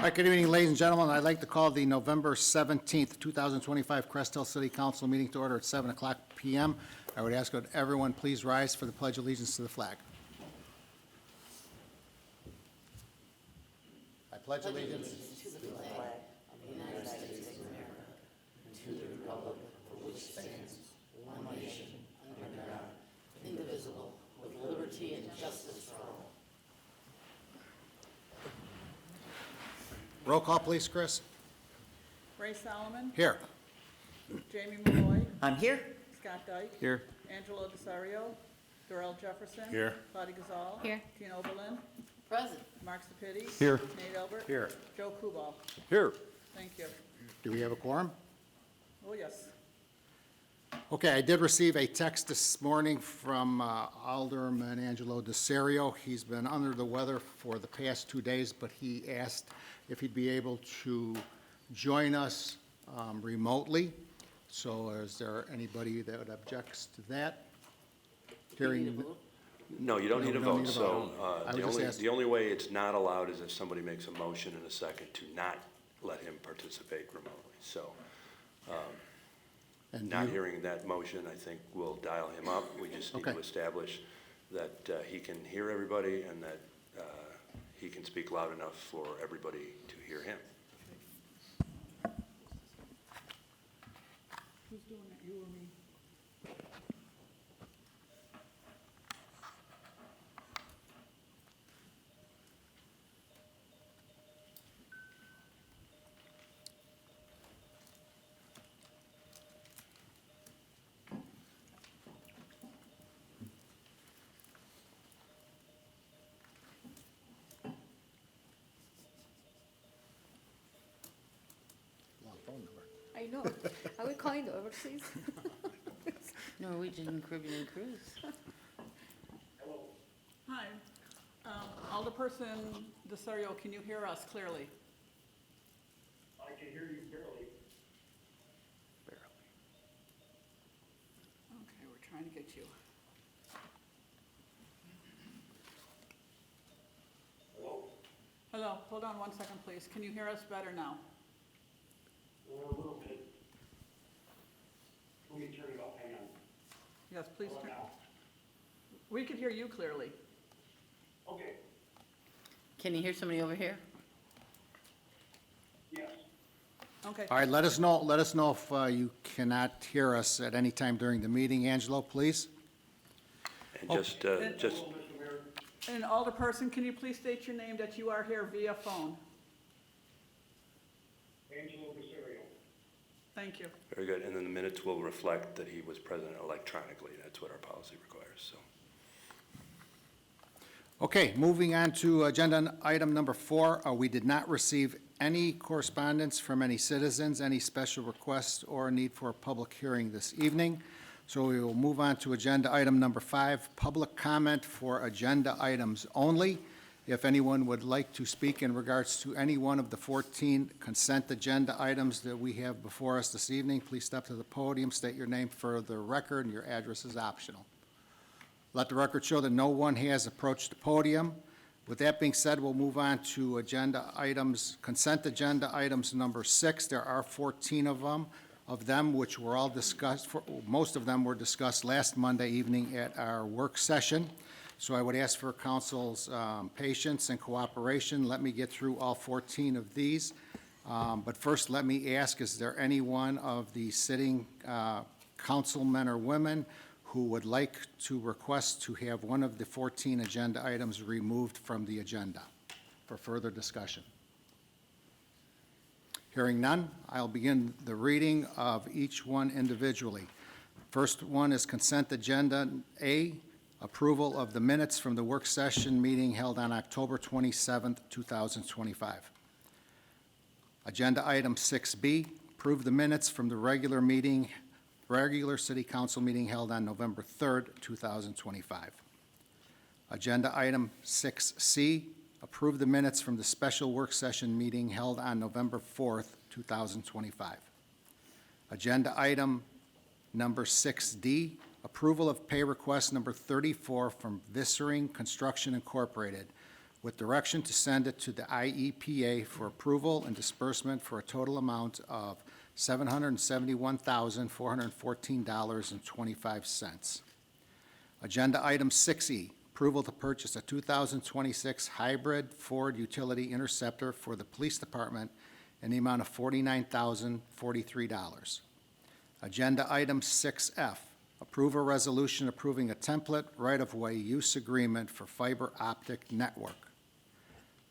All right, good evening, ladies and gentlemen. I'd like to call the November 17th, 2025 Crest Hill City Council meeting to order at 7 o'clock p.m. I would ask that everyone please rise for the Pledge of Allegiance to the flag. I pledge allegiance to the flag of the United States of America and to the republic for which stands one nation under God, indivisible, with liberty and justice for all. Roll call, please, Chris. Ray Solomon. Here. Jamie Malloy. I'm here. Scott Dyke. Here. Angelo Desario. Darrell Jefferson. Here. Claudia Gazal. Here. Tina Oberlin. Present. Mark Sepiti. Here. Nate Albert. Here. Joe Kubal. Here. Thank you. Do we have a quorum? Oh, yes. Okay, I did receive a text this morning from Alderman Angelo Desario. He's been under the weather for the past 2 days, but he asked if he'd be able to join us remotely. So is there anybody that objects to that? Hearing, No, you don't No, need a we don't vote, need a so vote. I would just ask- the only way it's not allowed is if somebody makes a motion in a second to not let him participate remotely. So, and not you- hearing that motion, I think we'll dial him up. We just need Okay. to establish that he can hear everybody and that he can speak loud enough for everybody to hear him. Who's doing it, you or me? Long phone number. I know. Are we calling the overseas? Norwegian Caribbean Cruise. Hi. Alderperson Desario, can you hear us clearly? I can hear you barely. Okay, we're trying to get you. Hello? Hello, hold on 1 second, please. Can you hear us better now? A little bit. Let me turn it off, hang on. Yes, please Hello turn. now? We could hear you clearly. Okay, Can you hear somebody over here? yes. Okay. All right, let us know if you cannot hear us at any time during the meeting. Angelo, please. And Oh, just, Hello, Mr. Mayor. And Alderperson, can you please state your name that you are here via phone? Angelo Desario. Thank you. very good. And then the minutes will reflect that he was present electronically. That's what our policy requires, so. Okay, moving on to agenda item number 4. We did not receive any correspondence from any citizens, any special requests, or need for a public hearing this evening. So we will move on to agenda item number 5, public comment for agenda items only. If anyone would like to speak in regards to any one of the 14 consent agenda items that we have before us this evening, please step to the podium, state your name for the record, and your address is optional. Let the record show that no one has approached the podium. With that being said, we'll move on to agenda items, consent agenda items number 6. There are 14 of them which were all discussed, most of them were discussed last Monday evening at our work session. So I would ask for council's patience and cooperation. Let me get through all 14 of these. But first, let me ask, is there any one of the sitting councilmen or women who would like to request to have one of the 14 agenda items removed from the agenda for further discussion? Hearing none, I'll begin the reading of each one individually. First one is consent agenda A, approval of the minutes from the work session meeting held on October 27th, 2025. Agenda item 6B, approve the minutes from the regular city council meeting held on November 3rd, 2025. Agenda item 6C, approve the minutes from the special work session meeting held on November 4th, 2025. Agenda item number 6D, approval of pay request number 34 from Vissering Construction Incorporated with direction to send it to the IEPA for approval and disbursement for a total amount of $771,414.25. Agenda item 6E, approval to purchase a 2026 hybrid Ford Utility Interceptor for the Police Department in the amount of $49,043. Agenda item 6F, approve a resolution approving a template right-of-way use agreement for fiber optic network.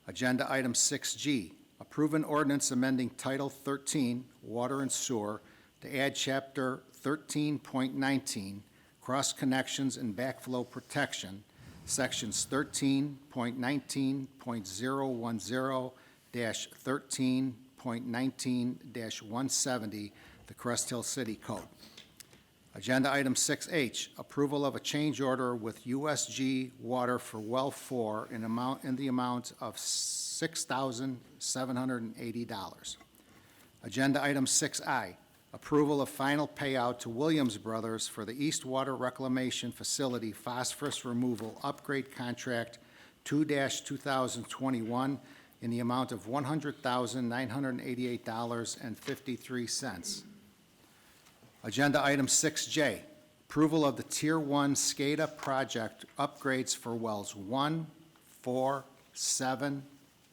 Agenda item 6G, approve an ordinance amending Title 13, Water and Sewer, to add Chapter 13.19, Cross Connections and Backflow Protection, Sections 13.19.010-13.19-170, the Crest Hill City Code. Agenda item 6H, approval of a change order with USG Water for Well 4 in the amount of $6,780. Agenda item 6I, approval of final payout to Williams Brothers for the East Water Reclamation Facility Phosphorus Removal Upgrade Contract 2-2021 in the amount of $100,988.53. Agenda item 6J, approval of the Tier 1 SCADA project upgrades for wells 1, 4, 7,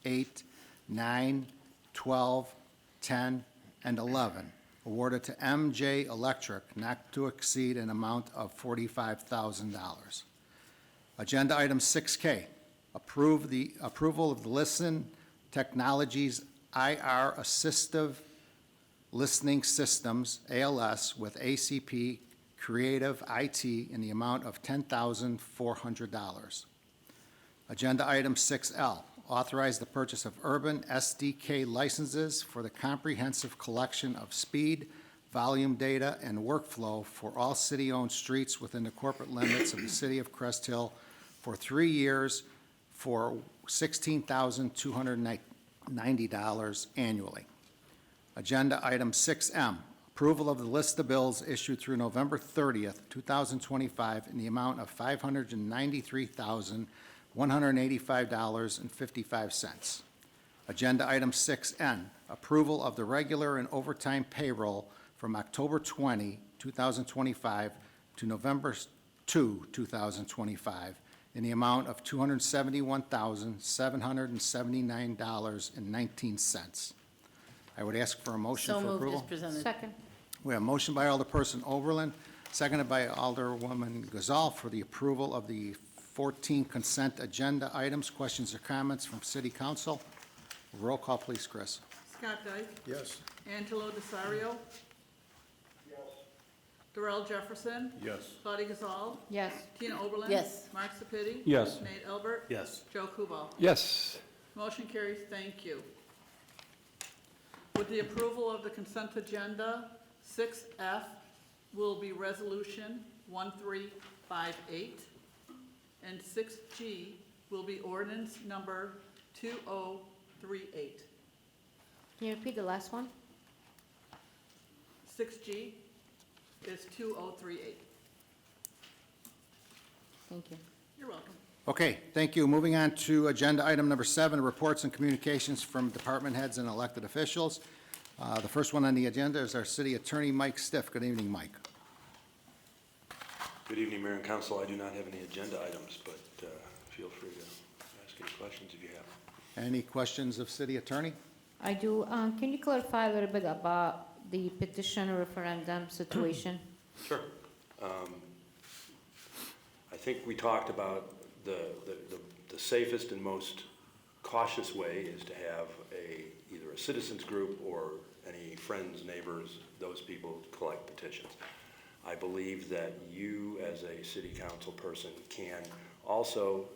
8, 9, 12, 10, and 11, awarded to MJ Electric, not to exceed an amount of $45,000. Agenda item 6K, approval of the Listen Technologies IR Assistive Listening Systems, ALS, with ACP Creative IT in the amount of $10,400. Agenda item 6L, authorize the purchase of urban SDK licenses for the comprehensive collection of speed, volume data, and workflow for all city-owned streets within the corporate limits of the city of Crest Hill for 3 years for $16,290 annually. Agenda item 6M, approval of the list of bills issued through November 30th, 2025 in the amount of $593,185.55. Agenda item 6N, approval of the regular and overtime payroll from October 20, 2025 to November 2, 2025 in the amount of $271,779.19. I would ask for a motion So for moved approval. as presented. Second. We have a motion by Alderperson Oberlin, seconded by Alderwoman Gazal for the approval of the 14 consent agenda items. Questions or comments from City Council? Roll call, please, Chris. Scott Dyke. Yes. Angelo Desario. Yes. Darrell Jefferson. Yes. Claudia Gazal. Yes. Tina Oberlin. Yes. Mark Sepiti. Yes. Nate Albert. Yes. Joe Kubal. Yes. Motion carries. Thank you. With the approval of the consent agenda, 6F will be Resolution 1358, and 6G will be ordinance number 2038. Can you repeat the last one? 6G is 2038. Thank you. You're welcome. Okay, thank you. Moving on to agenda item number 7, reports and communications from department heads and elected officials. The first one on the agenda is our city attorney, Mike Stiff. Good evening, Mike. Good evening, Mayor and Council. I do not have any agenda items, but feel free to ask any questions if you have. Any questions of city attorney? I do. Can you clarify a little bit about the petition referendum situation? Sure. I think we talked about the safest and most cautious way is to have either a citizens group or any friends, neighbors, those people collect petitions. I believe that you, as a city council person, can also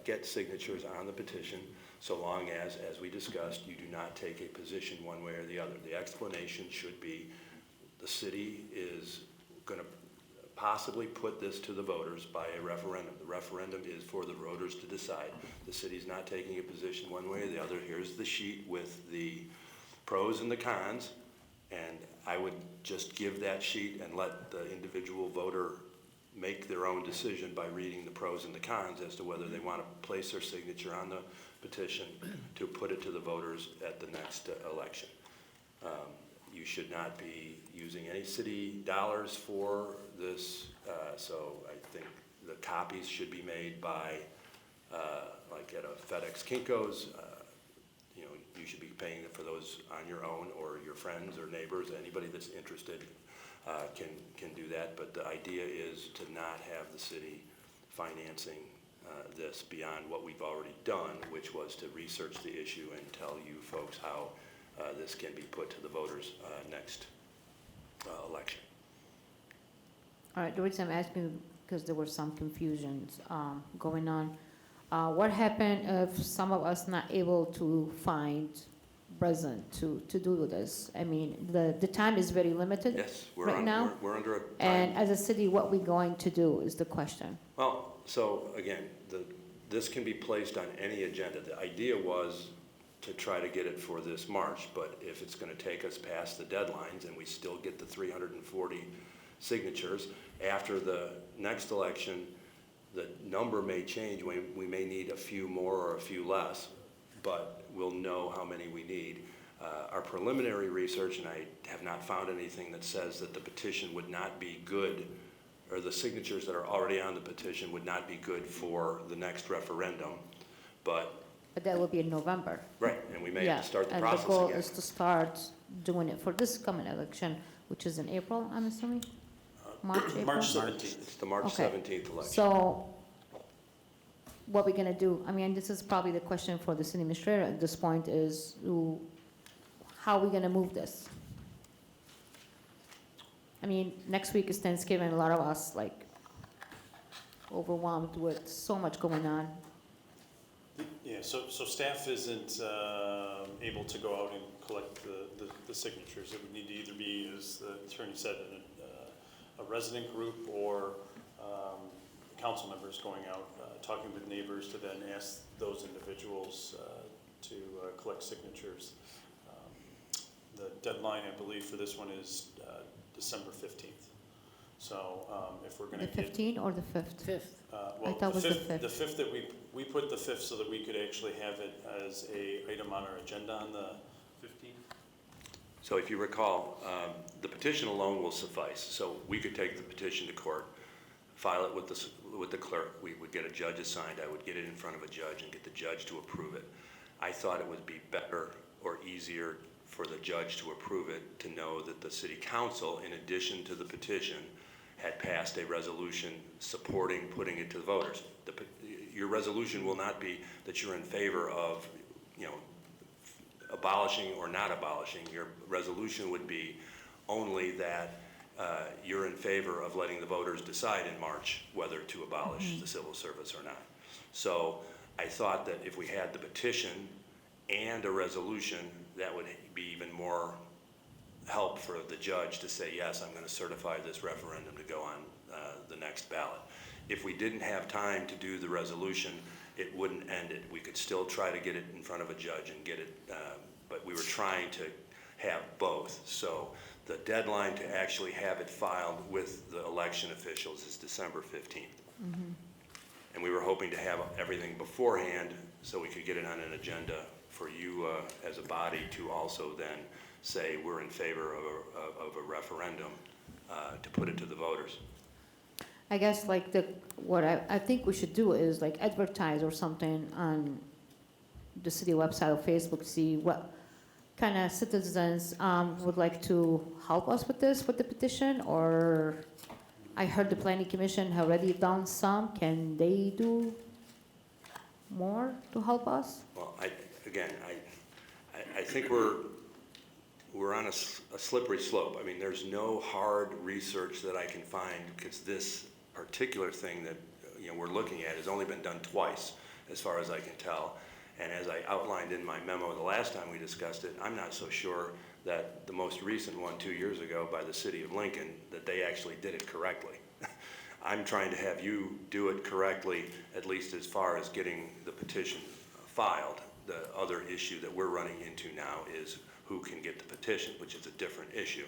get signatures on the petition so long as we discussed, you do not take a position one way or the other. The explanation should be the city is going to possibly put this to the voters by a referendum. The referendum is for the voters to decide. The city's not taking a position one way or the other. Here's the sheet with the pros and the cons, and I would just give that sheet and let the individual voter make their own decision by reading the pros and the cons as to whether they want to place their signature on the petition to put it to the voters at the next election. You should not be using any city dollars for this, so I think the copies should be made by, like at a FedEx Kinko's. You know, you should be paying for those on your own, or your friends or neighbors, anybody that's interested can do that. But the idea is to not have the city financing this beyond what we've already done, which was to research the issue and tell you folks how this can be put to the voters next election. All right, the reason I'm asking, because there were some confusions going on. What happened if some of us not able to find resident to do this? I mean, the time is very limited. Yes, Right now? we're under a time. And as a city, what we going to do is the question. Well, so again, this can be placed on any agenda. The idea was to try to get it for this March, but if it's going to take us past the deadlines and we still get the 340 signatures, after the next election, the number may change. We may need a few more or a few less, but we'll know how many we need. Our preliminary research, and I have not found anything that says that the petition would not be good, or the signatures that are already on the petition would not be good for the next referendum, but But that will be in November. right, and we may Yeah, have to start the and process the goal again. is to start doing it for this coming election, which is in April, I'm assuming? March, April? March 17th. It's the March Okay. 17th election. So what we're gonna do, I mean, this is probably the question for the city administrator at this point is, how are we gonna move this? I mean, next week is Thanksgiving, a lot of us like overwhelmed with so much going on. Yeah, so staff isn't able to go out and collect the signatures. It would need to either be, as the attorney said, a resident group or council members going out, talking with neighbors to then ask those individuals to collect signatures. The deadline, I believe, for this one is December 15th. So if we're going The to get... 15th or the 5th? Fifth. Well, thought it was the 5th. The 5th that we put the 5th so that we could actually have it as a item on our agenda on the 15th. So if you recall, the petition alone will suffice. So we could take the petition to court, file it with the clerk. We would get a judge assigned. I would get it in front of a judge and get the judge to approve it. I thought it would be better or easier for the judge to approve it, to know that the city council, in addition to the petition, had passed a resolution supporting putting it to the voters. Your resolution will not be that you're in favor of, you know, abolishing or not abolishing. Your resolution would be only that you're in favor of letting the voters decide in March whether to abolish the civil service or not. So I thought that if we had the petition and a resolution, that would be even more help for the judge to say, yes, I'm going to certify this referendum to go on the next ballot. If we didn't have time to do the resolution, it wouldn't end it. We could still try to get it in front of a judge and get it, but we were trying to have both. So the deadline to actually have it filed with the election officials is December 15th. And we were hoping to have everything beforehand so we could get it on an agenda for you as a body to also then say we're in favor of a referendum to put it to the voters. I guess like what I think we should do is like advertise or something on the city website or Facebook, see what kind of citizens would like to help us with this, with the petition, or I heard the planning commission have already done some. Can they do more to help us? Well, I think we're on a slippery slope. I mean, there's no hard research that I can find, because this particular thing that we're looking at has only been done twice, as far as I can tell. And as I outlined in my memo the last time we discussed it, I'm not so sure that the most recent one 2 years ago by the city of Lincoln, that they actually did it correctly. I'm trying to have you do it correctly, at least as far as getting the petition filed. The other issue that we're running into now is who can get the petition, which is a different issue.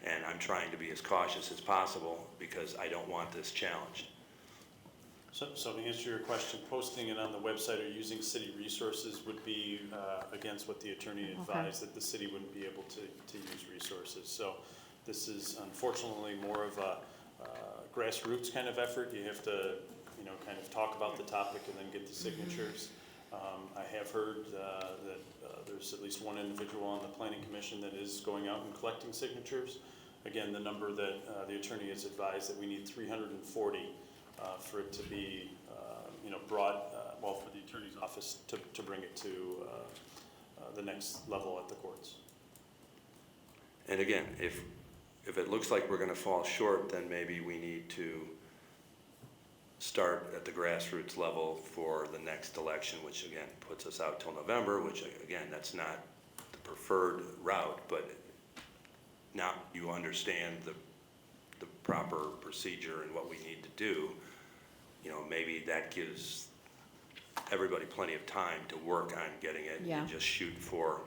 And I'm trying to be as cautious as possible because I don't want this challenged. So to answer your question, posting it on the website or using city resources would be against what the attorney advised, that the city wouldn't be able to use resources. So this is unfortunately more of a grassroots kind of effort. You have to, kind of talk about the topic and then get the signatures. I have heard that there's at least one individual on the planning commission that is going out and collecting signatures. Again, the number that the attorney has advised that we need 340 for it to be, brought, for the attorney's office to bring it to the next level at the courts. And again, if it looks like we're going to fall short, then maybe we need to start at the grassroots level for the next election, which again puts us out till November, which again, that's not the preferred route, but now you understand the proper procedure and what we need to do, maybe that gives everybody plenty of time to work on getting it Yeah. and just shoot for,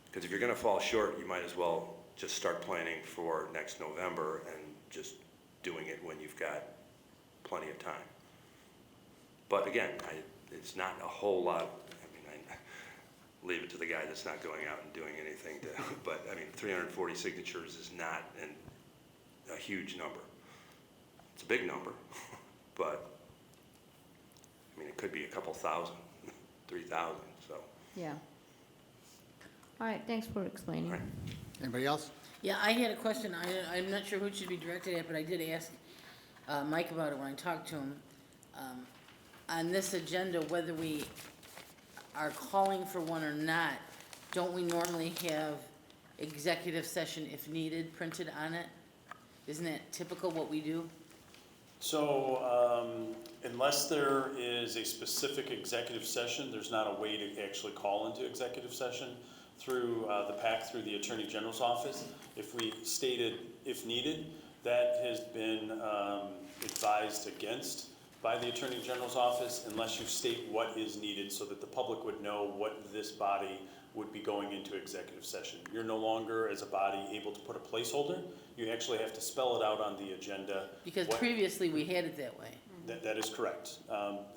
because if you're going to fall short, you might as well just start planning for next November and just doing it when you've got plenty of time. But again, it's not a whole lot. I leave it to the guy that's not going out and doing anything but 340 signatures is not a huge number. It's a big number, but it could be a couple thousand, 3,000, so. Yeah. All right, thanks for explaining. All right. Anybody else? Yeah, I had a question. I'm not sure who it should be directed at, but I did ask Mike about it when I talked to him. On this agenda, whether we are calling for one or not, don't we normally have executive session if needed printed on it? Isn't that typical what we do? So unless there is a specific executive session, there's not a way to actually call into executive session through the PAC, through the Attorney General's office. If we stated if needed, that has been advised against by the Attorney General's office unless you state what is needed so that the public would know what this body would be going into executive session. You're no longer, as a body, able to put a placeholder. You actually have to spell it out on the agenda. Because what- previously we had it that way. That is correct.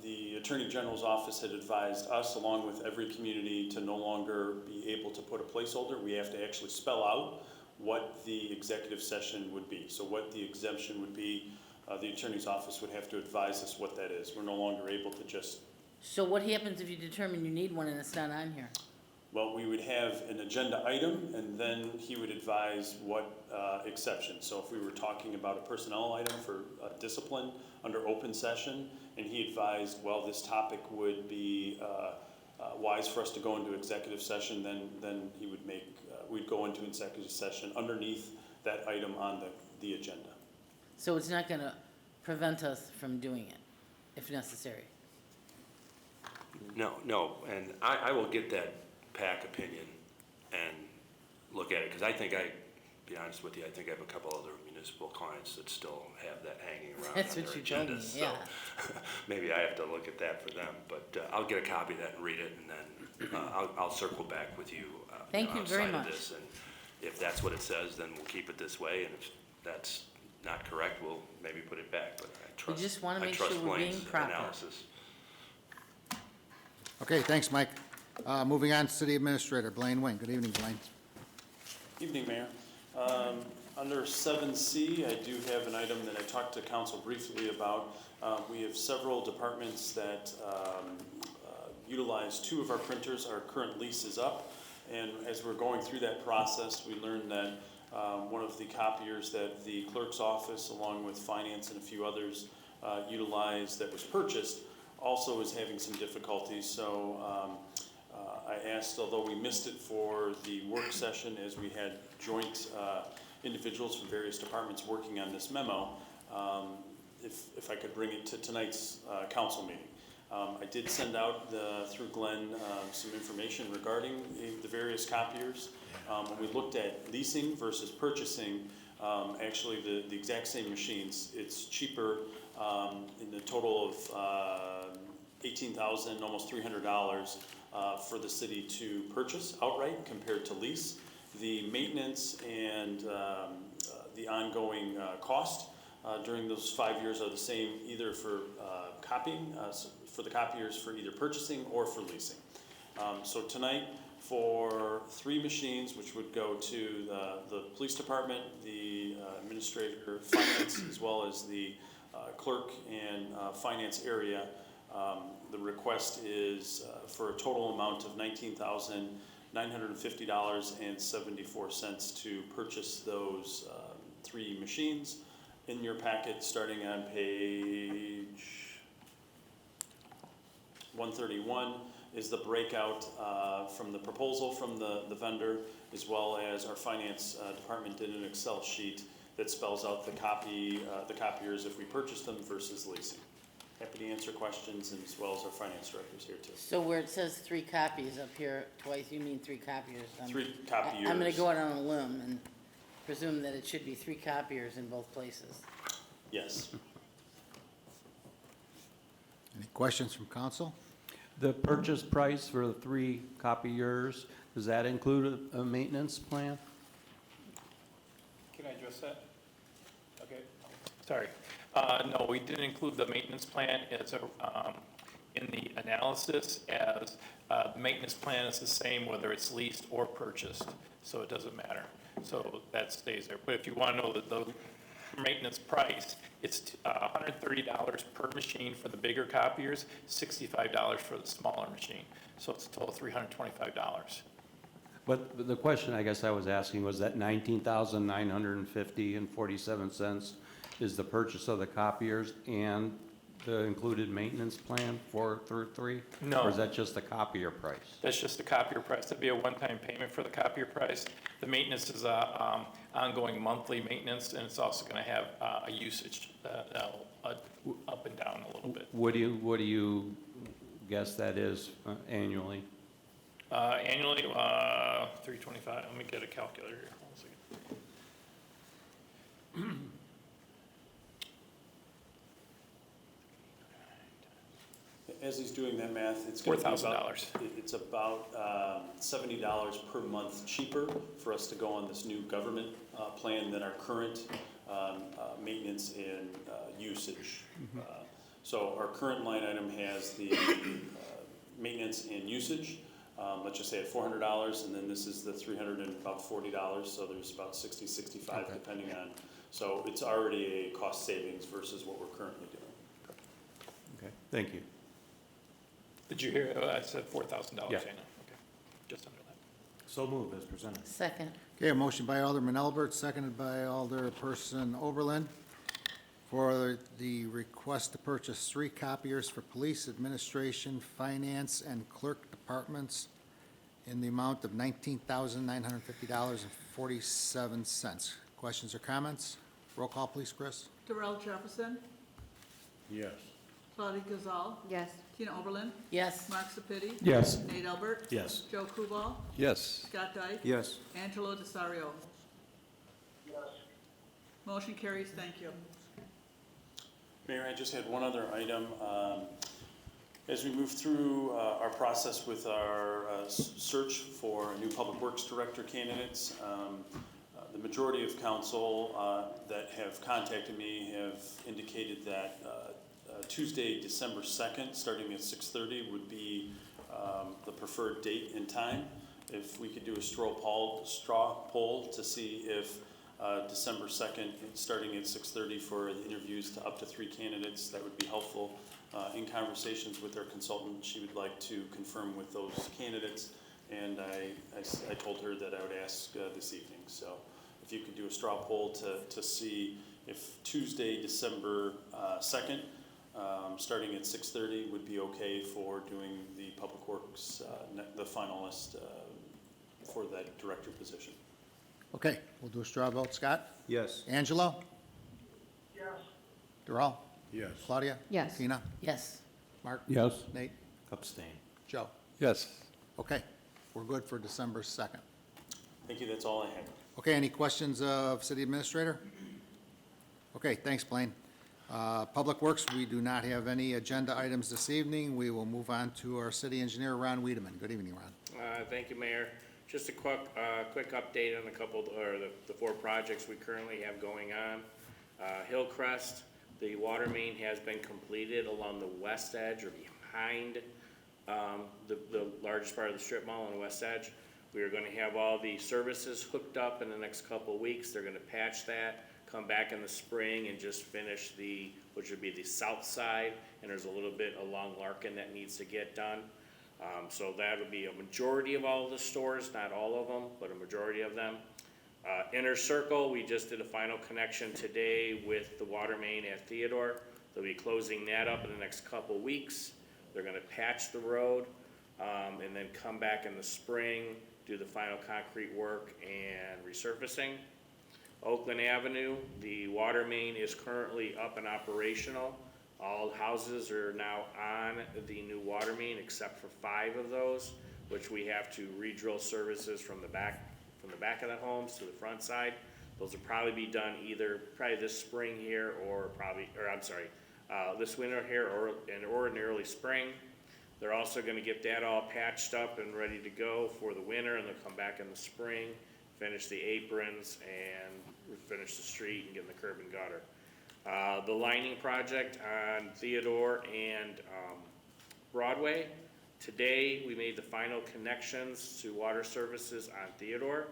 The Attorney General's office had advised us, along with every community, to no longer be able to put a placeholder. We have to actually spell out what the executive session would be. So what the exemption would be, the Attorney's office would have to advise us what that is. We're no longer able to just, So what happens if you determine you need one and it's not on here? well, we would have an agenda item, and then he would advise what exception. So if we were talking about a personnel item for discipline under open session, and he advised, well, this topic would be wise for us to go into executive session, then he would make, we'd go into executive session underneath that item on the agenda. So it's not gonna prevent us from doing it, if necessary? No, and I will get that PAC opinion and look at it, because be honest with you, I think I have a couple other municipal clients that still have that hanging around That's on what their you told me, agendas, yeah. so maybe I have to look at that for them, but I'll get a copy of that and read it, and then I'll circle back with you. Thank you very outside of much. this, and if that's what it says, then we'll keep it this way, and if that's not correct, we'll maybe put it back, but I trust. just wanna I make trust sure we're being Blaine's proper. analysis. Okay, thanks, Mike. Moving on, City Administrator Blaine Wayne. Good evening, Blaine. Evening, Mayor. Under 7C, I do have an item that I talked to council briefly about. We have several departments that utilize 2 of our printers. Our current lease is up, and as we're going through that process, we learned that one of the copiers that the clerk's office, along with finance and a few others, utilized that was purchased, also is having some difficulties. So I asked, although we missed it for the work session as we had joint individuals from various departments working on this memo, if I could bring it to tonight's council meeting. I did send out through Glenn some information regarding the various copiers. When we looked at leasing versus purchasing, actually the exact same machines, it's cheaper in the total of $18,000, almost $300 for the city to purchase outright compared to lease. the maintenance and the ongoing cost during those 5 years are the same either for copying, for the copiers for either purchasing or for leasing. So tonight, for 3 machines, which would go to the police department, the administrator, finance, as well as the clerk and finance area, the request is for a total amount of $19,950.74 to purchase those 3 machines. In your packet, starting on page 131, is the breakout from the proposal from the vendor, as well as our finance department did an Excel sheet that spells out the copiers if we purchase them versus leasing. Happy to answer questions, and as well as our finance director's here too. So where it says 3 copies up here twice, you mean 3 copiers? 3 copiers. I'm gonna go out on a limb and presume that it should be 3 copiers in both places. Yes. Any questions from council? The purchase price for the 3 copiers, does that include a maintenance plan? Can I address that? Okay, sorry. No, we didn't include the maintenance plan as in the analysis, as the maintenance plan is the same whether it's leased or purchased, so it doesn't matter. So that stays there. But if you want to know the maintenance price, it's $130 per machine for the bigger copiers, $65 for the smaller machine. So it's a total of $325. But the question I guess I was asking was that $19,950.47 is the purchase of the copiers and the included maintenance plan for 3? No. Or is that just the copier price? That's just the copier price. That'd be a one-time payment for the copier price. The maintenance is ongoing monthly maintenance, and it's also going to have a usage that'll up and down a little bit. What do you guess that is annually? Annually, 325. Let me get a calculator here. Hold on a second. As he's doing that math, it's going to be about, $4,000. it's about $70 per month cheaper for us to go on this new government plan than our current maintenance and usage. So our current line item has the maintenance and usage, let's just say at $400, and then this is the $340, so there's about 60, 65 Okay. depending on. So it's already a cost savings versus what we're currently doing. Okay, thank you. Did you hear? I said $4,000. Yeah. Okay, just under that. So move as presented. Second. Okay, a motion by Alderman Albert, seconded by Alderperson Oberlin for the request to purchase 3 copiers for police, administration, finance, and clerk departments in the amount of $19,950.47. Questions or comments? Roll call, please, Chris. Darrell Jefferson, Yes. Claudia Gazal, Yes. Tina Oberlin, Yes. Mark Sepiti, Yes. Nate Albert, Yes. Joe Kubal, Yes. Scott Dyke, Yes. Angelo Desario. yes, Motion carries. Thank you. Mayor, I just had one other item. As we move through our process with our search for new Public Works Director candidates, the majority of council that have contacted me have indicated that Tuesday, December 2nd, starting at 6:30 would be the preferred date and time. If we could do a straw poll to see if December 2nd, starting at 6:30 for the interviews to up to 3 candidates, that would be helpful. In conversations with our consultant, she would like to confirm with those candidates, and I told her that I would ask this evening. So if you could do a straw poll to see if Tuesday, December 2nd, starting at 6:30 would be okay for doing the Public Works, the finalist for that director position. Okay, we'll do a straw vote. Scott? Yes. Angelo? yes, Darrell? Yes. Claudia? Yes. Tina? Yes. Mark? Yes. Nate? Abstain. Joe? Yes. Okay, we're good for December 2nd. Thank you, that's all I have. Okay, any questions of City Administrator? Okay, thanks, Blaine. Public Works, we do not have any agenda items this evening. We will move on to our City Engineer, Ron Wiedemann. Good evening, Ron. Thank you, Mayor. Just a quick update on the 4 projects we currently have going on. Hillcrest, the water main has been completed along the west edge or behind the largest part of the strip mall on the west edge. We are gonna have all the services hooked up in the next couple of weeks. They're gonna patch that, come back in the spring and just finish which would be the south side, and there's a little bit along Larkin that needs to get done. So that would be a majority of all of the stores, not all of them, but a majority of them. Inner Circle, we just did a final connection today with the water main at Theodore. They'll be closing that up in the next couple weeks. They're gonna patch the road, and then come back in the spring, do the final concrete work and resurfacing. Oakland Avenue, the water main is currently up and operational. All houses are now on the new water main except for 5 of those, which we have to re-drill services from the back of the homes to the front side. Those will probably be done probably this spring here this winter here or in the early spring. They're also gonna get that all patched up and ready to go for the winter, and they'll come back in the spring, finish the aprons and finish the street and get in the curb and gutter. The lining project on Theodore and Broadway. Today, we made the final connections to water services on Theodore.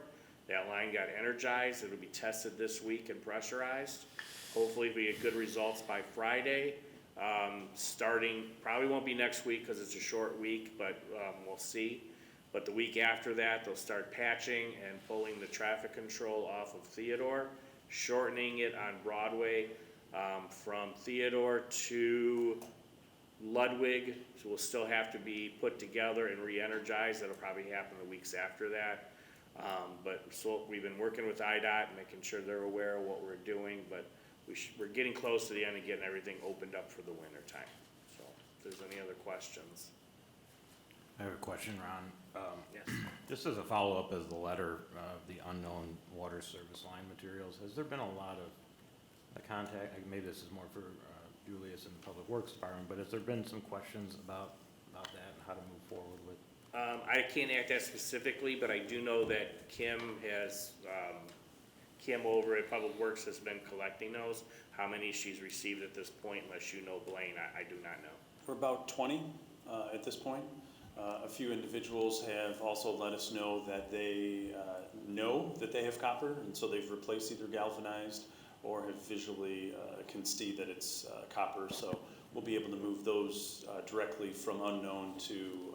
That line got energized. It'll be tested this week and pressurized. Hopefully, we get good results by Friday. Starting, probably won't be next week because it's a short week, but we'll see. But the week after that, they'll start patching and pulling the traffic control off of Theodore, shortening it on Broadway from Theodore to Ludwig. So will still have to be put together and re-energized. That'll probably happen the weeks after that. But so we've been working with IDOT, making sure they're aware of what we're doing, but we're getting close to the end of getting everything opened up for the winter time. So if there's any other questions. I have a question, Ron. Yes. Just as a follow-up as the letter of the unknown water service line materials, has there been a lot of contact, maybe this is more for Julius in the Public Works Department, but has there been some questions about that and how to move forward with? I can't act that specifically, but I do know that Kim over at Public Works has been collecting those. How many she's received at this point, unless you know, Blaine, I do not know. We're about 20 at this point. A few individuals have also let us know that they know that they have copper, and so they've replaced either galvanized or have visually can see that it's copper. So we'll be able to move those directly from unknown to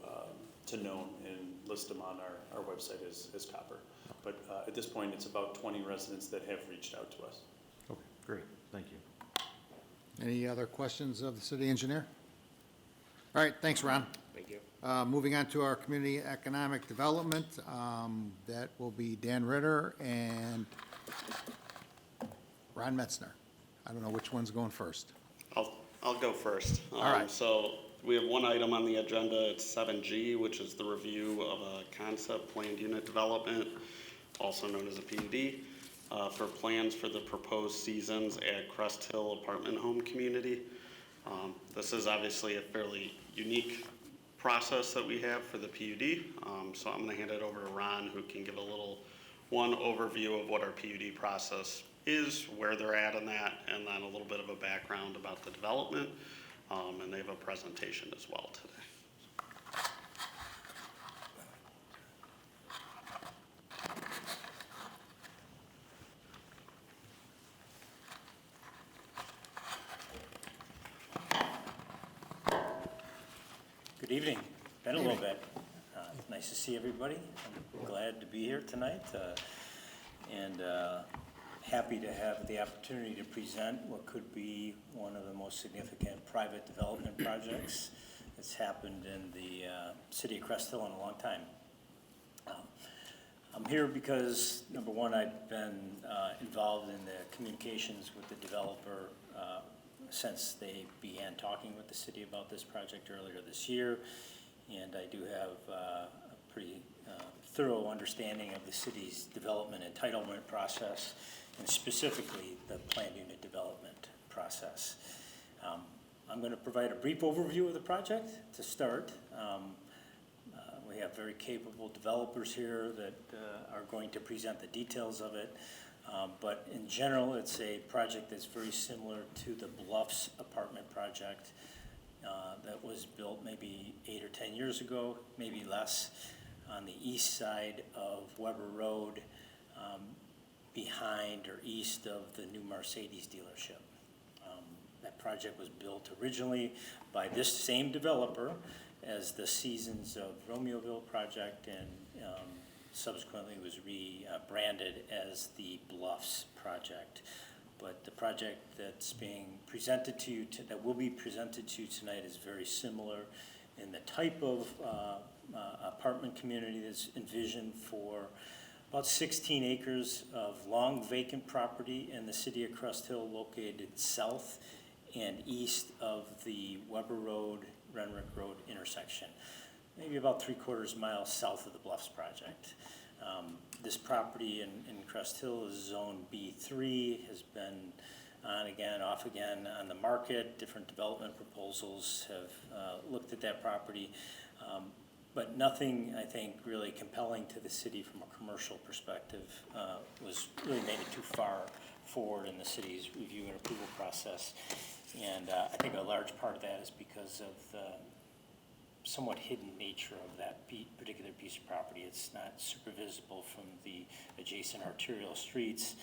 known and list them on our website as copper. But at this point, it's about 20 residents that have reached out to us. Okay, great, thank you. Any other questions of the city engineer? All right, thanks, Ron. Thank you. Moving on to our community economic development, that will be Dan Ritter and Ron Metzner. I don't know which one's going first. I'll go first. All right. So we have one item on the agenda, it's 7G, which is the review of a concept planned unit development, also known as a PUD, for plans for the proposed seasons at Crest Hill Apartment Home Community. This is obviously a fairly unique process that we have for the PUD, so I'm going to hand it over to Ron, who can give a little overview of what our PUD process is, where they're at in that, and then a little bit of a background about the development, and they have a presentation as well today. Good evening. Been a little bit. Nice to see everybody. I'm glad to be here tonight, and happy to have the opportunity to present what could be one of the most significant private development projects that's happened in the city of Crest Hill in a long time. I'm here because, number one, I've been involved in the communications with the developer since they began talking with the city about this project earlier this year, and I do have a pretty thorough understanding of the city's development entitlement process, and specifically the planned unit development process. I'm going to provide a brief overview of the project to start. We We have very capable developers here that are going to present the details of it. But in general, it's a project that's very similar to the Bluffs apartment project that was built maybe 8 or 10 years ago, maybe less, on the east side of Weber Road, behind or east of the new Mercedes dealership. That project was built originally by this same developer as the Seasons of Romeoville project, and subsequently was rebranded as the Bluffs project. But the project that's being presented to you, that will be presented to you tonight, is very similar in the type of apartment community that's envisioned for about 16 acres of long vacant property in the city of Crest Hill, located south and east of the Weber Road, Renwick Road intersection, maybe about 3/4 mile south of the Bluffs project. This property in Crest Hill is Zone B3, has been on again, off again on the market. Different development proposals have looked at that property, but nothing, I think, really compelling to the city from a commercial perspective was really made it too far forward in the city's review and approval process. And I think a large part of that is because of the somewhat hidden nature of that particular piece of property. It's not super visible from the adjacent arterial streets,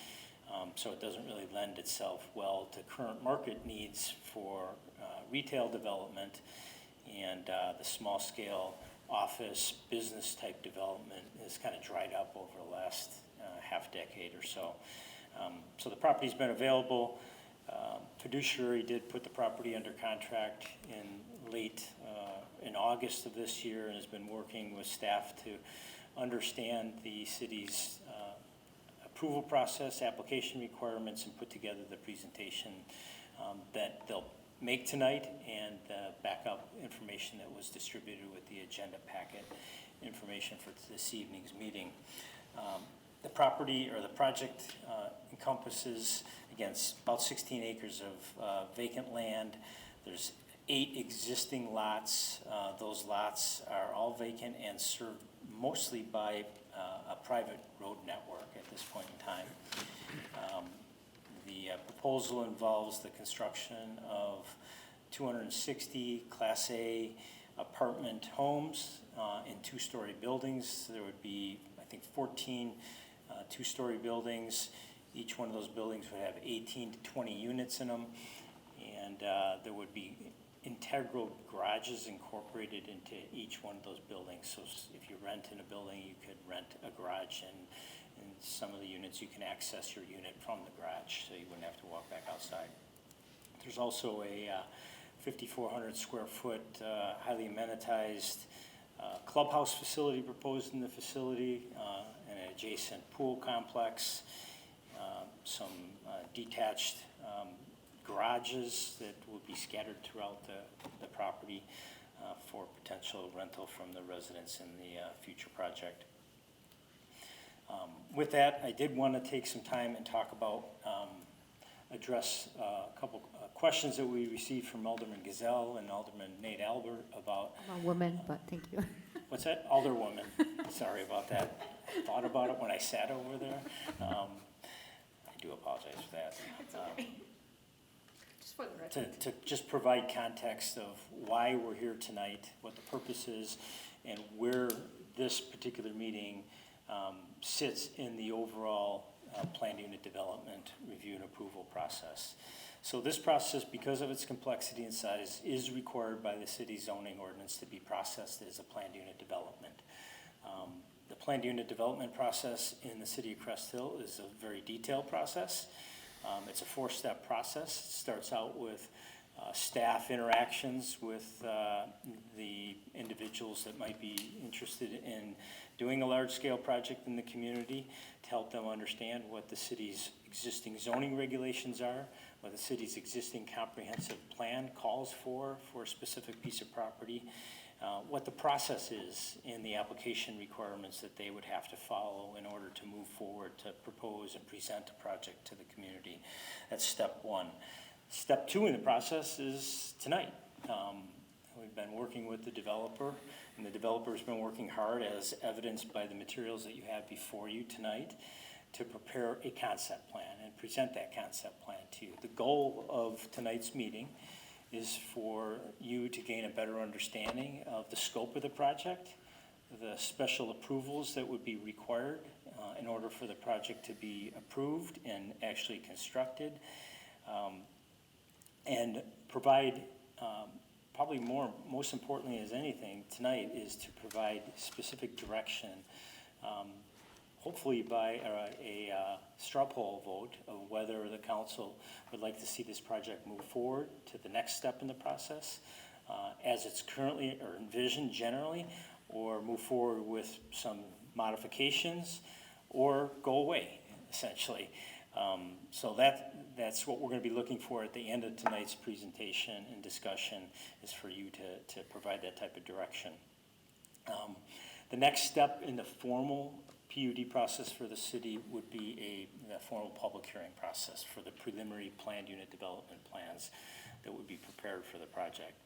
so it doesn't really lend itself well to current market needs for retail development, and the small scale office business type development has kind of dried up over the last half decade or so. So the property's been available. Fiduciary did put the property under contract in August of this year, and has been working with staff to understand the city's approval process, application requirements, and put together the presentation that they'll make tonight, and backup information that was distributed with the agenda packet information for this evening's meeting. The property, or the project, encompasses, again, about 16 acres of vacant land. There's 8 existing lots. Those lots are all vacant and served mostly by a private road network at this point in time. The proposal involves the construction of 260 Class A apartment homes in 2-story buildings. There would be, I think, 14 2-story buildings. Each one of those buildings would have 18 to 20 units in them, and there would be integral garages incorporated into each one of those buildings. So if you rent in a building, you could rent a garage, and in some of the units you can access your unit from the garage, so you wouldn't have to walk back outside. There's also a 5,400 square foot highly amenitized clubhouse facility proposed in the facility, and an adjacent pool complex, some detached garages that will be scattered throughout the property for potential rental from the residents in the future project. With that, I did want to take some time and talk about, address a couple questions that we received from Alderman Gazelle and Alderman Nate Albert about. I'm a woman, but thank you. What's that? Alderwoman. Sorry about that. I thought about it when I sat over there. I do apologize for that. It's okay. Just for the record. To just provide context of why we're here tonight, what the purpose is, and where this particular meeting sits in the overall planned unit development review and approval process. So this process, because of its complexity and size, is required by the city zoning ordinance to be processed as a planned unit development. The planned unit development process in the city of Crest Hill is a very detailed process. It's a 4-step process. It starts out with staff interactions with the individuals that might be interested in doing a large-scale project in the community, to help them understand what the city's existing zoning regulations are, what the city's existing comprehensive plan calls for a specific piece of property, what the process is in the application requirements that they would have to follow in order to move forward to propose and present a project to the community. That's step 1. Step 2 in the process is tonight. We've been working with the developer And the developer's been working hard, as evidenced by the materials that you have before you tonight, to prepare a concept plan and present that concept plan to you. The goal of tonight's meeting is for you to gain a better understanding of the scope of the project, the special approvals that would be required in order for the project to be approved and actually constructed, and provide, probably most importantly as anything tonight, is to provide specific direction, hopefully by a straw poll vote of whether the council would like to see this project move forward to the next step in the process, as it's currently or envisioned generally, or move forward with some modifications, or go away, essentially. So that's what we're going to be looking for at the end of tonight's presentation and discussion, is for you to provide that type of direction. The next step in the formal PUD process for the city would be a formal public hearing process for the preliminary planned unit development plans that would be prepared for the project.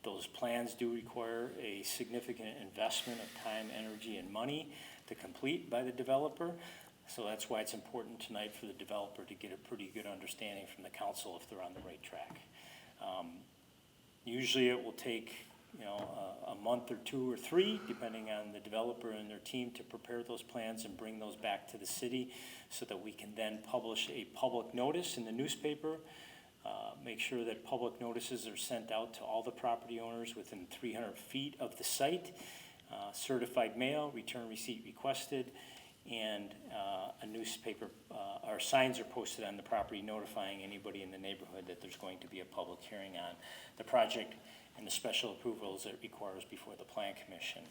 Those plans do require a significant investment of time, energy, and money to complete by the developer. So that's why it's important tonight for the developer to get a pretty good understanding from the council if they're on the right track. Usually it will take, a month or 2 or 3, depending on the developer and their team, to prepare those plans and bring those back to the city so that we can then publish a public notice in the newspaper. Make sure that public notices are sent out to all the property owners within 300 feet of the site. Certified mail, return receipt requested, and a newspaper, or signs are posted on the property notifying anybody in the neighborhood that there's going to be a public hearing on the project and the special approvals it requires before the Plan Commission.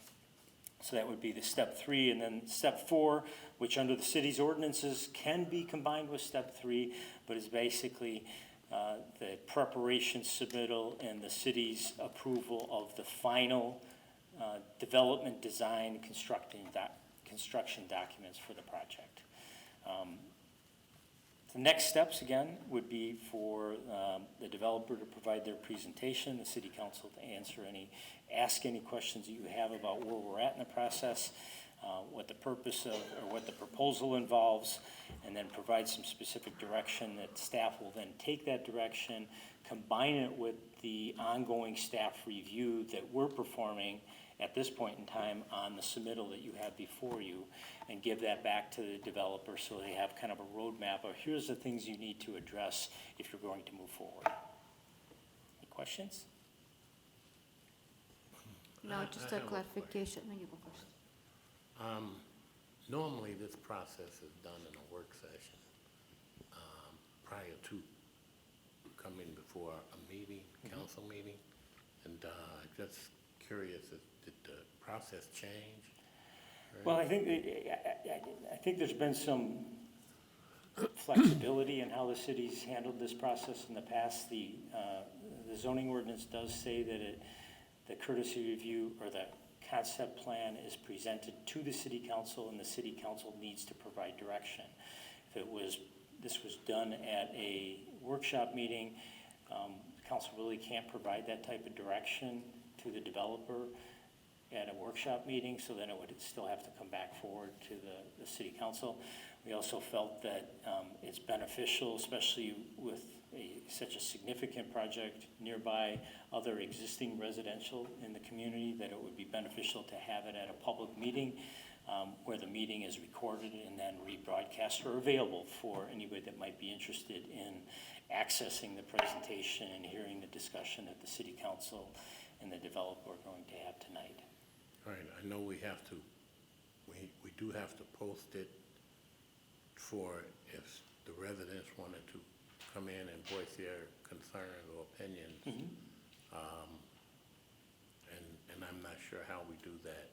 So that would be the step 3, and then step 4, which under the city's ordinances can be combined with step 3, but is basically the preparation, submittal, and the city's approval of the final development design construction documents for the project. The next steps, again, would be for the developer to provide their presentation, the city council to ask any questions that you have about where we're at in the process, what the purpose of, or what the proposal involves, and then provide some specific direction that staff will then take that direction, combine it with the ongoing staff review that we're performing at this point in time on the submittal that you have before you, and give that back to the developer so they have kind of a roadmap of here's the things you need to address if you're going to move forward. Any questions? No, just a clarification. No, you go first. Normally, this process is done in a work session prior to coming before a meeting, council meeting, and just curious, did the process change? Well, I think there's been some flexibility in how the city's handled this process in the past. The zoning ordinance does say that the courtesy review or the concept plan is presented to the city council, and the city council needs to provide direction. If this was done at a workshop meeting, the council really can't provide that type of direction to the developer at a workshop meeting, so then it would still have to come back forward to the city council. We also felt that it's beneficial, especially with such a significant project nearby, other existing residential in the community, that it would be beneficial to have it at a public meeting where the meeting is recorded and then rebroadcast or available for anybody that might be interested in accessing the presentation and hearing the discussion that the city council and the developer are going to have tonight. Right, I know we do have to post it for if the residents wanted to come in and voice their concerns or opinions. Mm-hmm. And I'm not sure how we do that.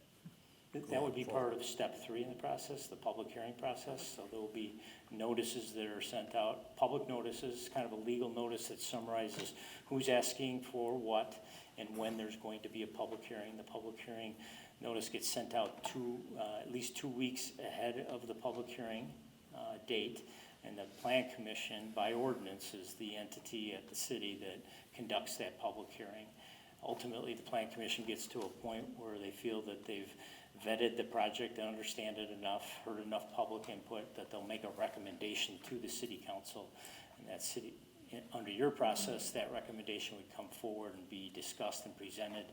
That would be part of step 3 in the process, the public hearing process. So there will be notices that are sent out, public notices, kind of a legal notice that summarizes who's asking for what and when there's going to be a public hearing. The public hearing notice gets sent out at least 2 weeks ahead of the public hearing date. And the Plan Commission, by ordinance, is the entity at the city that conducts that public hearing. ultimately the Plan Commission gets to a point where they feel that they've vetted the project and understand it enough, heard enough public input, that they'll make a recommendation to the city council. And that city, under your process, that recommendation would come forward and be discussed and presented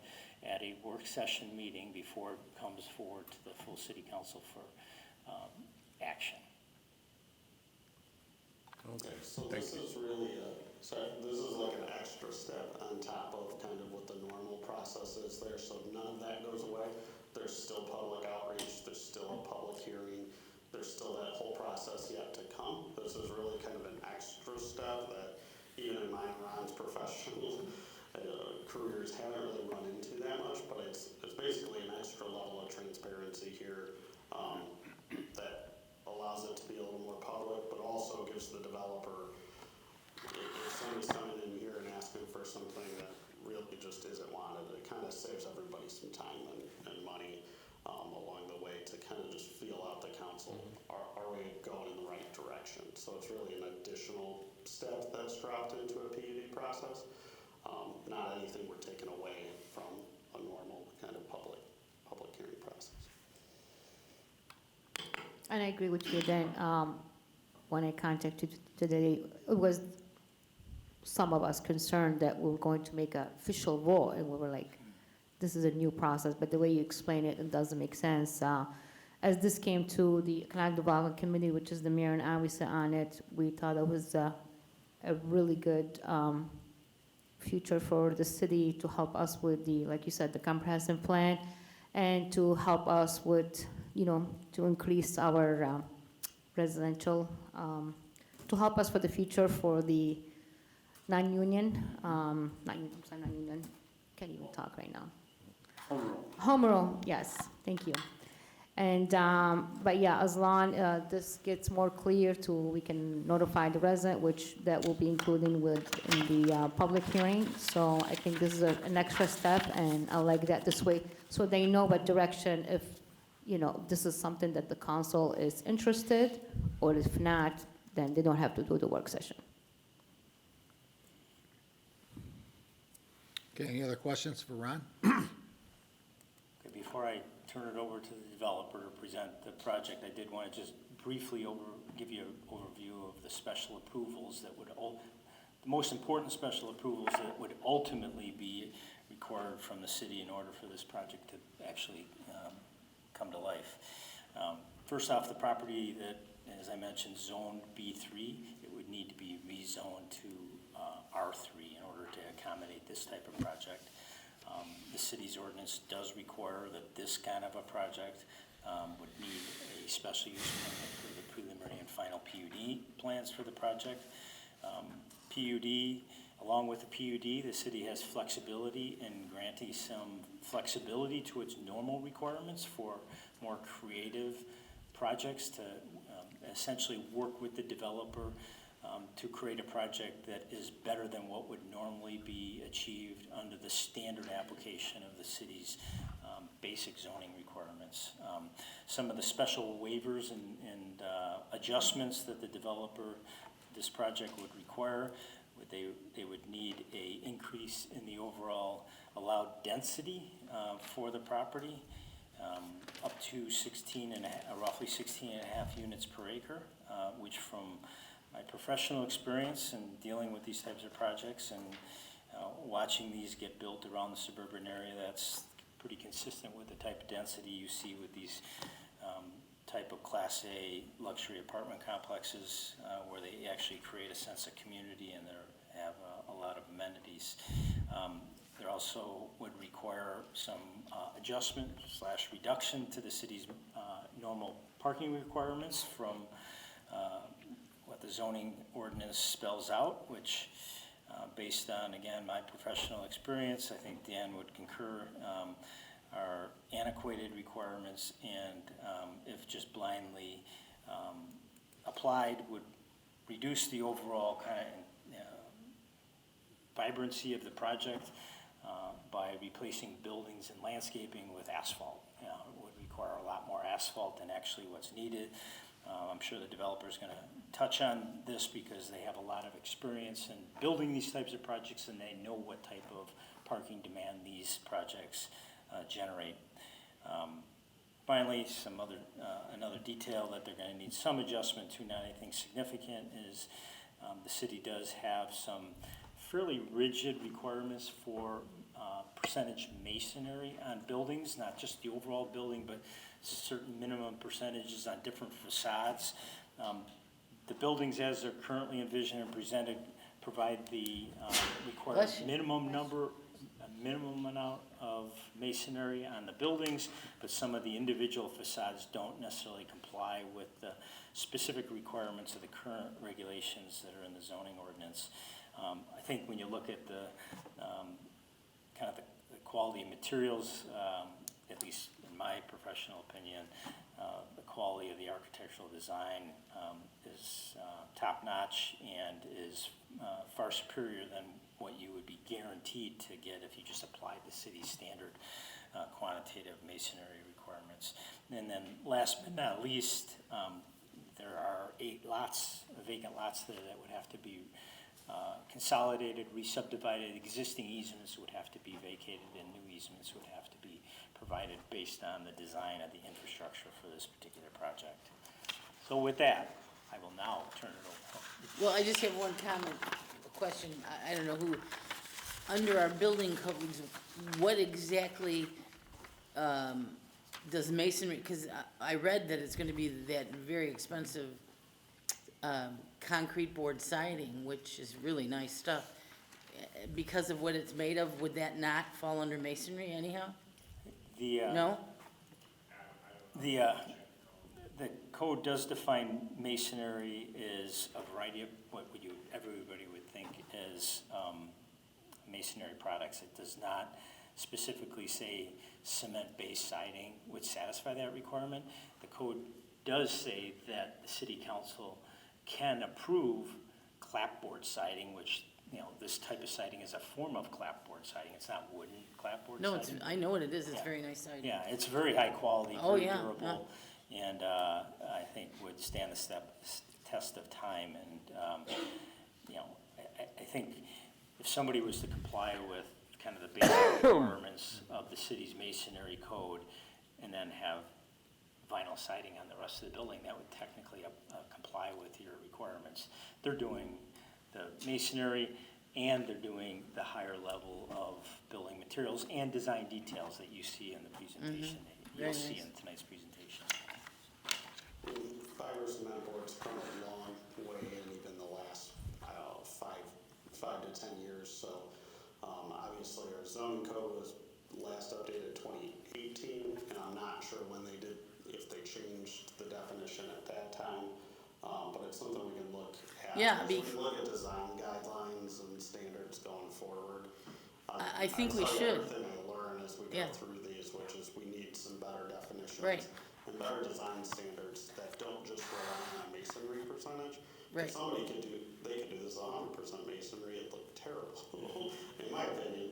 at a work session meeting before it comes forward to the full city council for action. Okay, So thank this you. is really this is like an extra step on top of kind of what the normal process is there, so none of that goes away. There's still public outreach, there's still a public hearing, there's still that whole process yet to come. This is really kind of an extra step that even in mine and Ron's professional careers haven't really run into that much, but it's basically an extra level of transparency here that allows it to be a little more public, but also gives the developer, if somebody's coming in here and asking for something that really just isn't wanted, it kind of saves everybody some time and money along the way to kind of just feel out the council. Are we going in the right direction? So it's really an additional step that's dropped into a PUD process, not anything we're taking away from a normal kind of public hearing process. And I agree with you then. When I contacted you today, it was some of us concerned that we were going to make an official vote, and we were like, this is a new process, but the way you explain it, it doesn't make sense. As this came to the Economic Development Committee, which is the mayor and I, we sit on it, we thought it was a really good future for the city to help us with the, like you said, the comprehensive plan, and to help us with, to increase our residential, to help us for the future for the non-union, non-union, can't even talk right now. Home rule, yes, thank you. And, but yeah, as long this gets more clear we can notify the resident, which that will be including in the public hearing. So I think this is an extra step, and I like that this way, so they know what direction, if, this is something that the council is interested, or if not, then they don't have to do the work session. Okay, any other questions for Ron? Okay, before I turn it over to the developer to present the project, I did want to just briefly give you an overview of the special approvals that would, the most important special approvals that would ultimately be required from the city in order for this project to actually come to life. First off, the property that, as I mentioned, zoned B3, it would need to be rezoned to R3 in order to accommodate this type of project. The city's ordinance does require that this kind of a project would need a special use permit for the preliminary and final PUD plans for the project. PUD, along with the PUD, the city has flexibility in granting some flexibility to its normal requirements for more creative projects to essentially work with the developer to create a project that is better than what would normally be achieved under the standard application of the city's basic zoning requirements. Some of the special waivers and adjustments that the developer, this project would require, they would need an increase in the overall allowed density for the property, up to roughly 16 and a half units per acre, which from my professional experience in dealing with these types of projects and watching these get built around the suburban area, that's pretty consistent with the type of density you see with these type of Class A luxury apartment complexes where they actually create a sense of community and they have a lot of amenities. There also would require some adjustment / reduction to the city's normal parking requirements from what the zoning ordinance spells out, which based on, again, my professional experience, I think Dan would concur, are antiquated requirements, and if just blindly applied, would reduce the overall kind of vibrancy of the project by replacing buildings and landscaping with asphalt. It would require a lot more asphalt than actually what's needed. I'm sure the developer is going to touch on this because they have a lot of experience in building these types of projects and they know what type of parking demand these projects generate. Finally, another detail that they're going to need some adjustment to, not anything significant, is the city does have some fairly rigid requirements for percentage masonry on buildings, not just the overall building, but certain minimum percentages on different facades. The buildings as they're currently envisioned and presented provide the required Bless you. minimum amount of masonry on the buildings, but some of the individual facades don't necessarily comply with the specific requirements of the current regulations that are in the zoning ordinance. I think when you look at the kind of the quality of materials, at least in my professional opinion, the quality of the architectural design is top-notch and is far superior than what you would be guaranteed to get if you just applied the city's standard quantitative masonry requirements. And then last but not least, there are 8 lots, vacant lots there that would have to be consolidated, re-subdivided. Existing easements would have to be vacated and new easements would have to be provided based on the design of the infrastructure for this particular project. So with that, I will now turn it over. Well, I just have one comment, a question, I don't know who, under our building codes, what exactly does masonry, because I read that it's gonna be that very expensive concrete board siding, which is really nice stuff. Because of what it's made of, would that not fall under masonry anyhow? No? The code does define masonry as a variety of what everybody would think is masonry products. It does not specifically say cement-based siding would satisfy that requirement. The code does say that the city council can approve clapboard siding, which, this type of siding is a form of clapboard siding. It's not wooden clapboard No, siding. I know what it is, it's Yeah. very nice siding. Yeah, it's very high quality, Oh, very yeah, durable, and I think would stand the test of time. And, I think if somebody was to comply with kind of the basic requirements of the city's masonry code and then have vinyl siding on the rest of the building, that would technically comply with your requirements. They're doing the masonry and they're doing the higher level of building materials and design details that you see in the presentation. Very You'll see nice. in tonight's presentation. Fiber cement board's come a long way in even the last, 5 to 10 years. So obviously our zoning code was last updated 2018, and I'm not sure when they did, if they changed the definition at that time. But it's something we can look at. Yeah, As we look at design guidelines and standards going forward. I think we tell you should. Everything I learn as we go Yeah. through these, which is we need some better definitions. Right. And better design standards that don't just rely on masonry percentage. Right. If somebody could they could do this 100% masonry, it'd look terrible, in my opinion.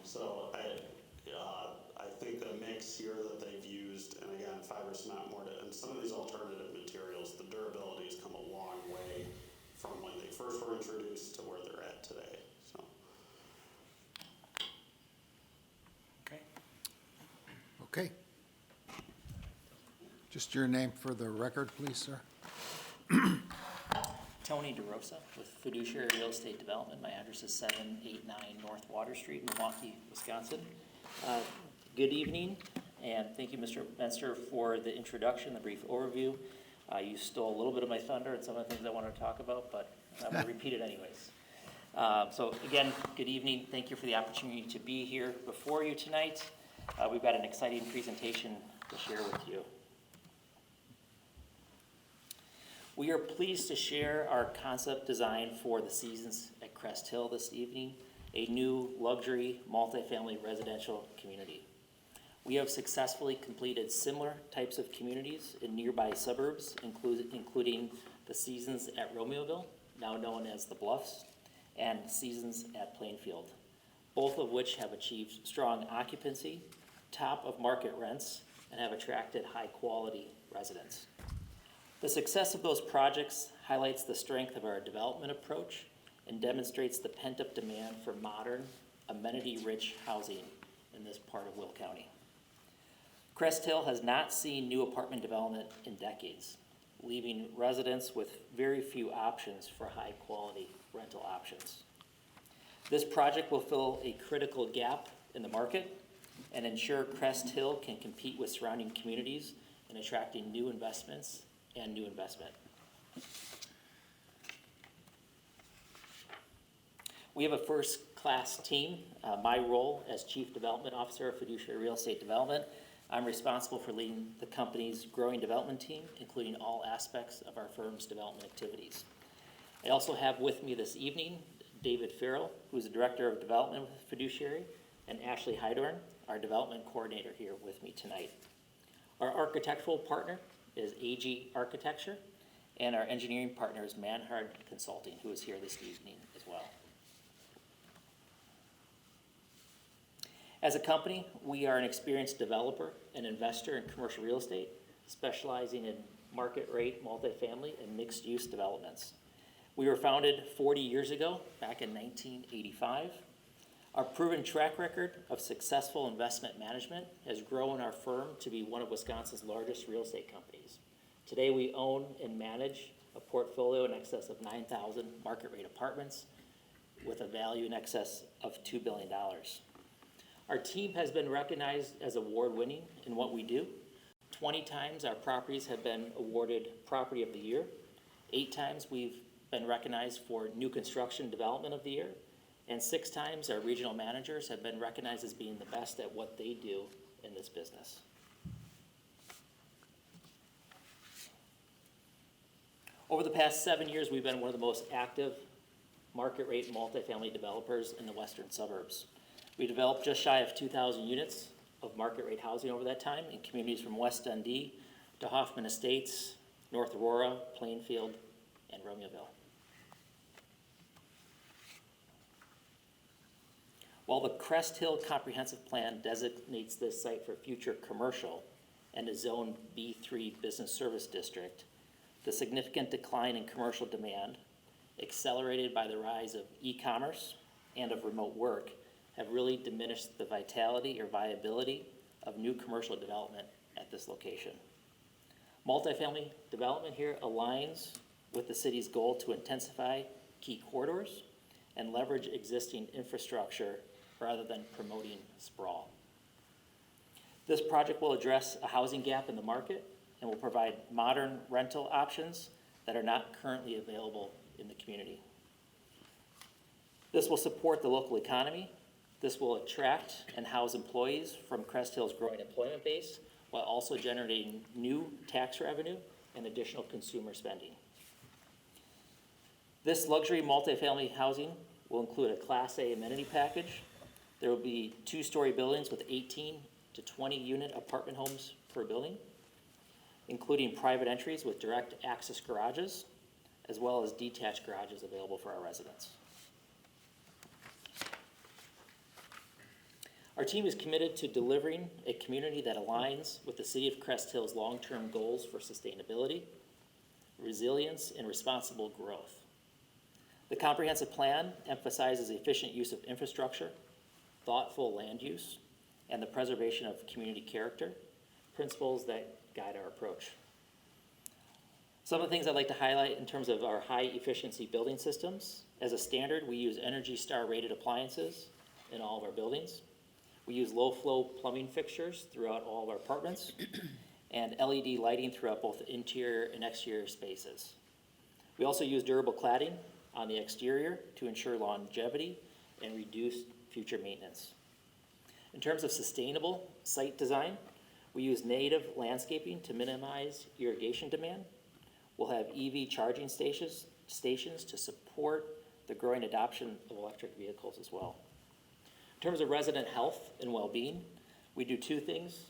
So I think the mix here that they've used, and again, fiber cement more, and some of these alternative materials, the durability has come a long way from when they first were introduced to where they're at today, so. Okay. Okay. Just your name for the record, please, sir. Tony DeRosa with Fiduciary Real Estate Development. My address is 789 North Water Street, Milwaukee, Wisconsin. Good evening, and thank you, Mr. Menster, for the introduction, the brief overview. You stole a little bit of my thunder and some of the things I wanted to talk about, but I'm going to repeat it anyways. So again, good evening. Thank you for the opportunity to be here before you tonight. We've got an exciting presentation to share with you. We are pleased to share our concept design for the Seasons at Crest Hill this evening, a new luxury multifamily residential community. We have successfully completed similar types of communities in nearby suburbs, including the Seasons at Romeoville, now known as the Bluffs, and Seasons at Plainfield, both of which have achieved strong occupancy, top of market rents, and have attracted high quality residents. The success of those projects highlights the strength of our development approach and demonstrates the pent-up demand for modern, amenity-rich housing in this part of Will County. Crest Hill has not seen new apartment development in decades, leaving residents with very few options for high-quality rental options. This project will fill a critical gap in the market and ensure Crest Hill can compete with surrounding communities in attracting new investments and new investment. We have a first-class team. My role as Chief Development Officer of Fiduciary Real Estate Development, I'm responsible for leading the company's growing development team, including all aspects of our firm's development activities. I also have with me this evening David Farrell, who's the Director of Development with Fiduciary, and Ashley Heidorn, our Development Coordinator, here with me tonight. Our architectural partner is AG Architecture, and our engineering partner is Manhard Consulting, who is here this evening as well. As a company, we are an experienced developer and investor in commercial real estate, specializing in market rate, multifamily, and mixed-use developments. We were founded 40 years ago, back in 1985. Our proven track record of successful investment management has grown our firm to be one of Wisconsin's largest real estate companies. Today, we own and manage a portfolio in excess of 9,000 market rate apartments with a value in excess of $2 billion. Our team has been recognized as award-winning in what we do. 20 times our properties have been awarded Property of the Year. 8 times we've been recognized for New Construction Development of the Year. And 6 times our regional managers have been recognized as being the best at what they do in this business. Over the past 7 years, we've been one of the most active market rate multifamily developers in the western suburbs. We developed just shy of 2,000 units of market rate housing over that time in communities from West Dundee to Hoffman Estates, North Aurora, Plainfield, and Romeoville. While the Crest Hill Comprehensive Plan designates this site for future commercial and a Zone B3 Business Service District, the significant decline in commercial demand, accelerated by the rise of e-commerce and of remote work, have really diminished the vitality or viability of new commercial development at this location. Multifamily development here aligns with the city's goal to intensify key corridors and leverage existing infrastructure rather than promoting sprawl. This project will address a housing gap in the market and will provide modern rental options that are not currently available in the community. This will support the local economy. This will attract and house employees from Crest Hill's growing employment base while also generating new tax revenue and additional consumer spending. This luxury multifamily housing will include a Class A amenity package. There will be 2-story buildings with 18 to 20 unit apartment homes per building, including private entries with direct access garages, as well as detached garages available for our residents. Our team is committed to delivering a community that aligns with the City of Crest Hill's long-term goals for sustainability, resilience, and responsible growth. The comprehensive plan emphasizes efficient use of infrastructure, thoughtful land use, and the preservation of community character, principles that guide our approach. Some of the things I'd like to highlight in terms of our high-efficiency building systems. As a standard, we use Energy Star rated appliances in all of our buildings. We use low-flow plumbing fixtures throughout all of our apartments and LED lighting throughout both the interior and exterior spaces. We also use durable cladding on the exterior to ensure longevity and reduce future maintenance. In terms of sustainable site design, we use native landscaping to minimize irrigation demand. We'll have EV charging stations to support the growing adoption of electric vehicles as well. In terms of resident health and well-being, we do 2 things.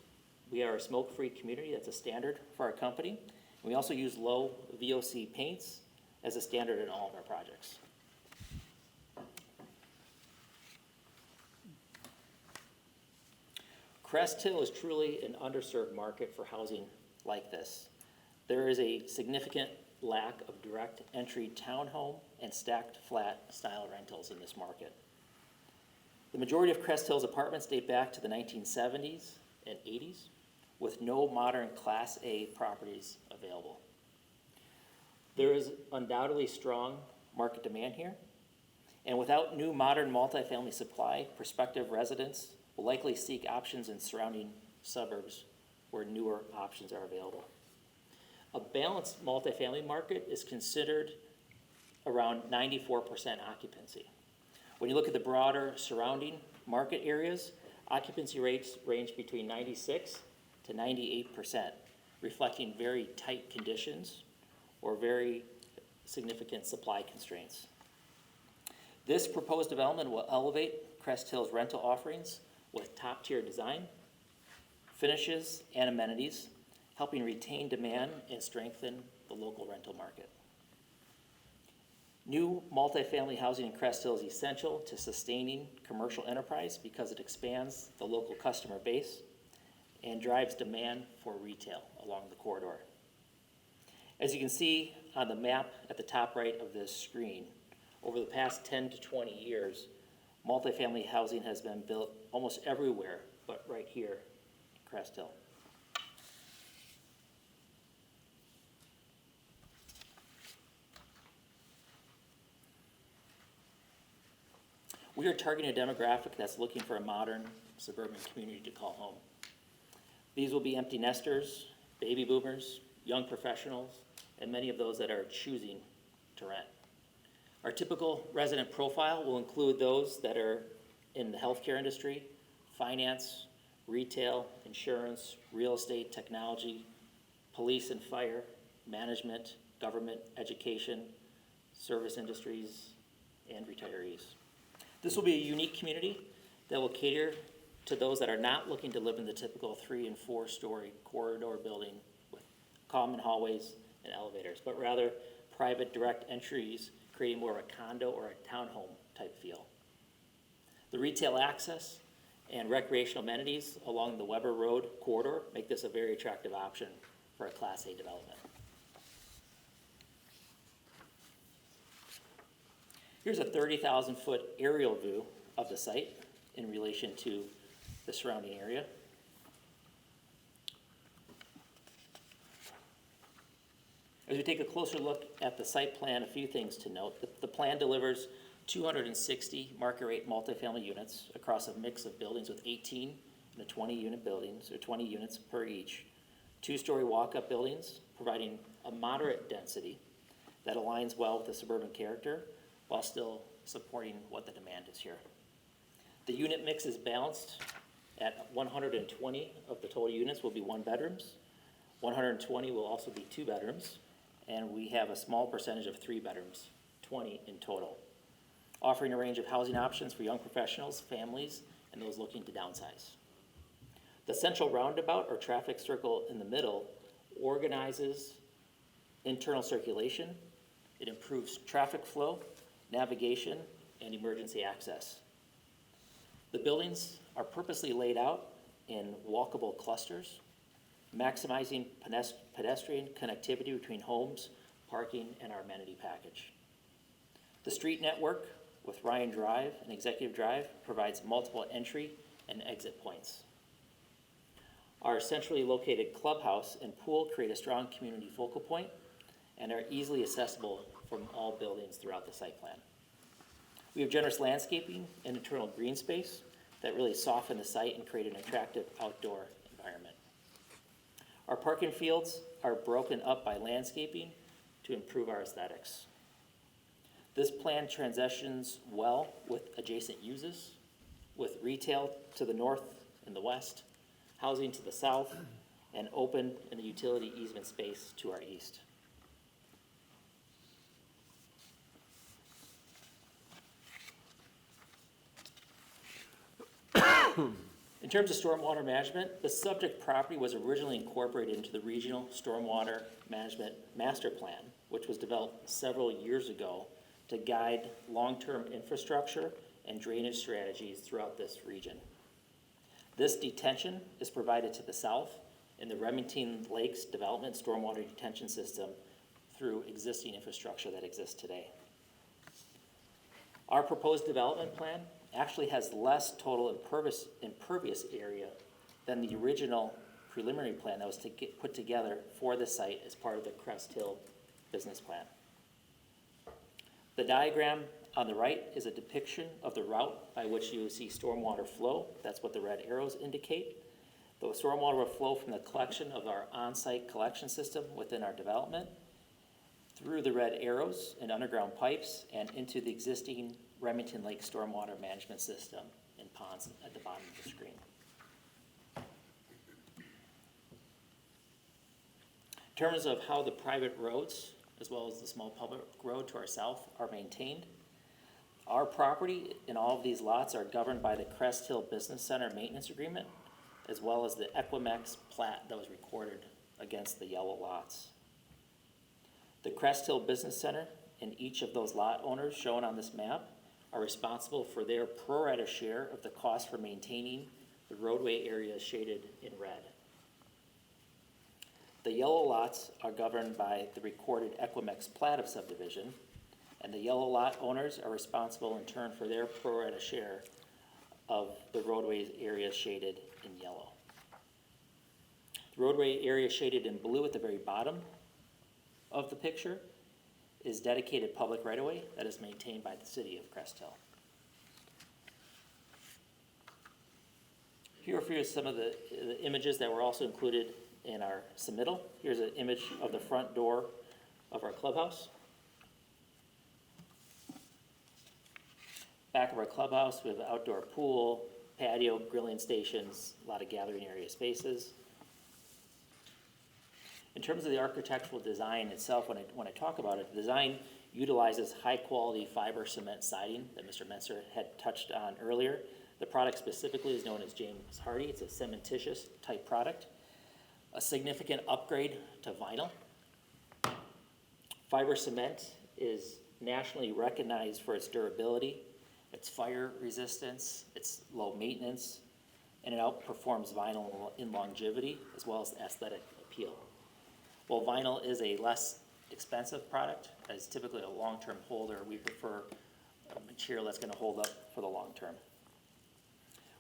We are a smoke-free community. That's a standard for our company. And we also use low VOC paints as a standard in all of our projects. Crest Hill is truly an underserved market for housing like this. There is a significant lack of direct entry townhome and stacked flat style rentals in this market. The majority of Crest Hills apartments date back to the 1970s and 80s, with no modern Class A properties available. There is undoubtedly strong market demand here, and without new modern multifamily supply, prospective residents will likely seek options in surrounding suburbs where newer options are available. A balanced multifamily market is considered around 94% occupancy. When you look at the broader surrounding market areas, occupancy rates range between 96 to 98%, reflecting very tight conditions or very significant supply constraints. This proposed development will elevate Crest Hill's rental offerings with top-tier design, finishes, and amenities, helping retain demand and strengthen the local rental market. New multifamily housing in Crest Hill is essential to sustaining commercial enterprise because it expands the local customer base and drives demand for retail along the corridor. As you can see on the map at the top right of this screen, over the past 10 to 20 years, multifamily housing has been built almost everywhere but right here in Crest Hill. We are targeting a demographic that's looking for a modern suburban community to call home. These will be empty nesters, baby boomers, young professionals, and many of those that are choosing to rent. Our typical resident profile will include those that are in the healthcare industry, finance, retail, insurance, real estate, technology, police and fire, management, government, education, service industries, and retirees. This will be a unique community that will cater to those that are not looking to live in the typical 3- and 4-story corridor building with common hallways and elevators, but rather private direct entries, creating more of a condo or a townhome type feel. The retail access and recreational amenities along the Weber Road corridor make this a very attractive option for a Class A development. Here's a 30,000-foot aerial view of the site in relation to the surrounding area. As we take a closer look at the site plan, a few things to note. The plan delivers 260 market rate multifamily units across a mix of buildings with 18 and 20 unit buildings, or 20 units per each. 2-story walk-up buildings, providing a moderate density that aligns well with the suburban character, while still supporting what the demand is here. The unit mix is balanced at 120 of the total units will be 1-bedrooms, 120 will also be 2-bedrooms, and we have a small percentage of 3-bedrooms, 20 in total, offering a range of housing options for young professionals, families, and those looking to downsize. The central roundabout or traffic circle in the middle organizes internal circulation. It improves traffic flow, navigation, and emergency access. The buildings are purposely laid out in walkable clusters, maximizing pedestrian connectivity between homes, parking, and our amenity package. The street network with Ryan Drive and Executive Drive provides multiple entry and exit points. Our centrally located clubhouse and pool create a strong community focal point and are easily accessible from all buildings throughout the site plan. We have generous landscaping and internal green space that really soften the site and create an attractive outdoor environment. Our parking fields are broken up by landscaping to improve our aesthetics. This plan transitions well with adjacent uses, with retail to the north and the west, housing to the south, and open and the utility easement space to our east. In terms of stormwater management, the subject property was originally incorporated into the Regional Stormwater Management Master Plan, which was developed several years ago to guide long-term infrastructure and drainage strategies throughout this region. This detention is provided to the south in the Remington Lakes Development Stormwater Detention System through existing infrastructure that exists today. Our proposed development plan actually has less total impervious area than the original preliminary plan that was put together for the site as part of the Crest Hill business plan. The diagram on the right is a depiction of the route by which you see stormwater flow. That's what the red arrows indicate. The stormwater will flow from the collection of our on-site collection system within our development through the red arrows and underground pipes and into the existing Remington Lake stormwater management system and ponds at the bottom of the screen. In terms of how the private roads, as well as the small public road to our south, are maintained, our property in all of these lots are governed by the Crest Hill Business Center Maintenance Agreement, as well as the Equimex plat that was recorded against the yellow lots. The Crest Hill Business Center and each of those lot owners shown on this map are responsible for their pro rata share of the cost for maintaining the roadway areas shaded in red. The yellow lots are governed by the recorded Equimex plat of subdivision, and the yellow lot owners are responsible in turn for their pro rata share of the roadway area shaded in yellow. The roadway area shaded in blue at the very bottom of the picture is dedicated public right-of-way that is maintained by the city of Crest Hill. Here are a few of some of the images that were also included in our submittal. Here's an image of the front door of our clubhouse. Back of our clubhouse, we have an outdoor pool, patio, grilling stations, a lot of gathering area spaces. In terms of the architectural design itself, when I talk about it, the design utilizes high-quality fiber cement siding that Mr. Menser had touched on earlier. The product specifically is known as James Hardy. It's a cementitious type product. A significant upgrade to vinyl. Fiber cement is nationally recognized for its durability, its fire resistance, its low maintenance, and it outperforms vinyl in longevity as well as aesthetic appeal. While vinyl is a less expensive product, as typically a long-term holder, we prefer a material that's going to hold up for the long term.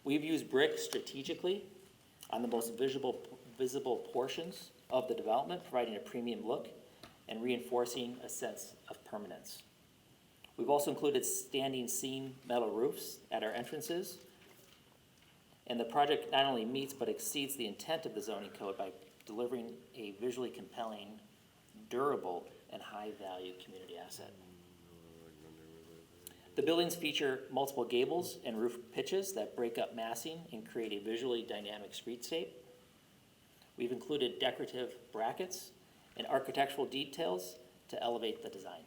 We've used brick strategically on the most visible portions of the development, providing a premium look and reinforcing a sense of permanence. We've also included standing seam metal roofs at our entrances, and the project not only meets but exceeds the intent of the zoning code by delivering a visually compelling, durable, and high-value community asset. The buildings feature multiple gables and roof pitches that break up massing and create a visually dynamic streetscape. We've included decorative brackets and architectural details to elevate the design.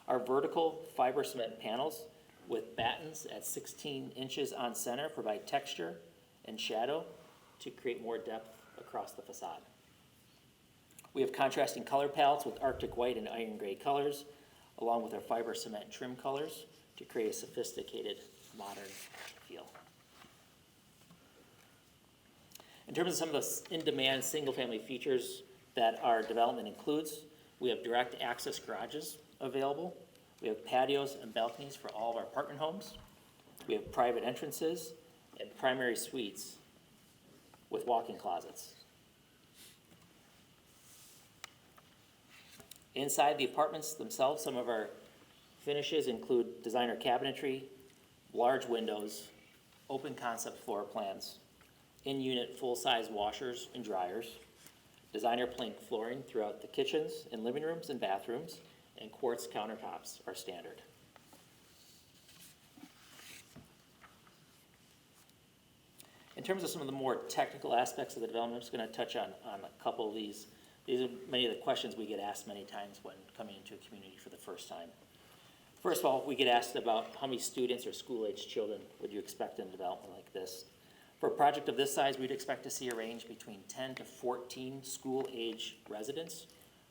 Our vertical fiber cement panels with battens at 16 inches on center provide texture and shadow to create more depth across the facade. We have contrasting color palettes with Arctic white and iron gray colors, along with our fiber cement trim colors to create a sophisticated, modern feel. In terms of some of the in-demand single-family features that our development includes, we have direct access garages available. We have patios and balconies for all of our apartment homes. We have private entrances and primary suites with walk-in closets. Inside the apartments themselves, some of our finishes include designer cabinetry, large windows, open concept floor plans, in-unit full-size washers and dryers, designer plank flooring throughout the kitchens and living rooms and bathrooms, and quartz countertops are standard. In terms of some of the more technical aspects of the development, I'm just going to touch on a couple of these. These are many of the questions we get asked many times when coming into a community for the first time. First of all, we get asked about how many students or school-age children would you expect in a development like this. For a project of this size, we'd expect to see a range between 10 to 14 school-age residents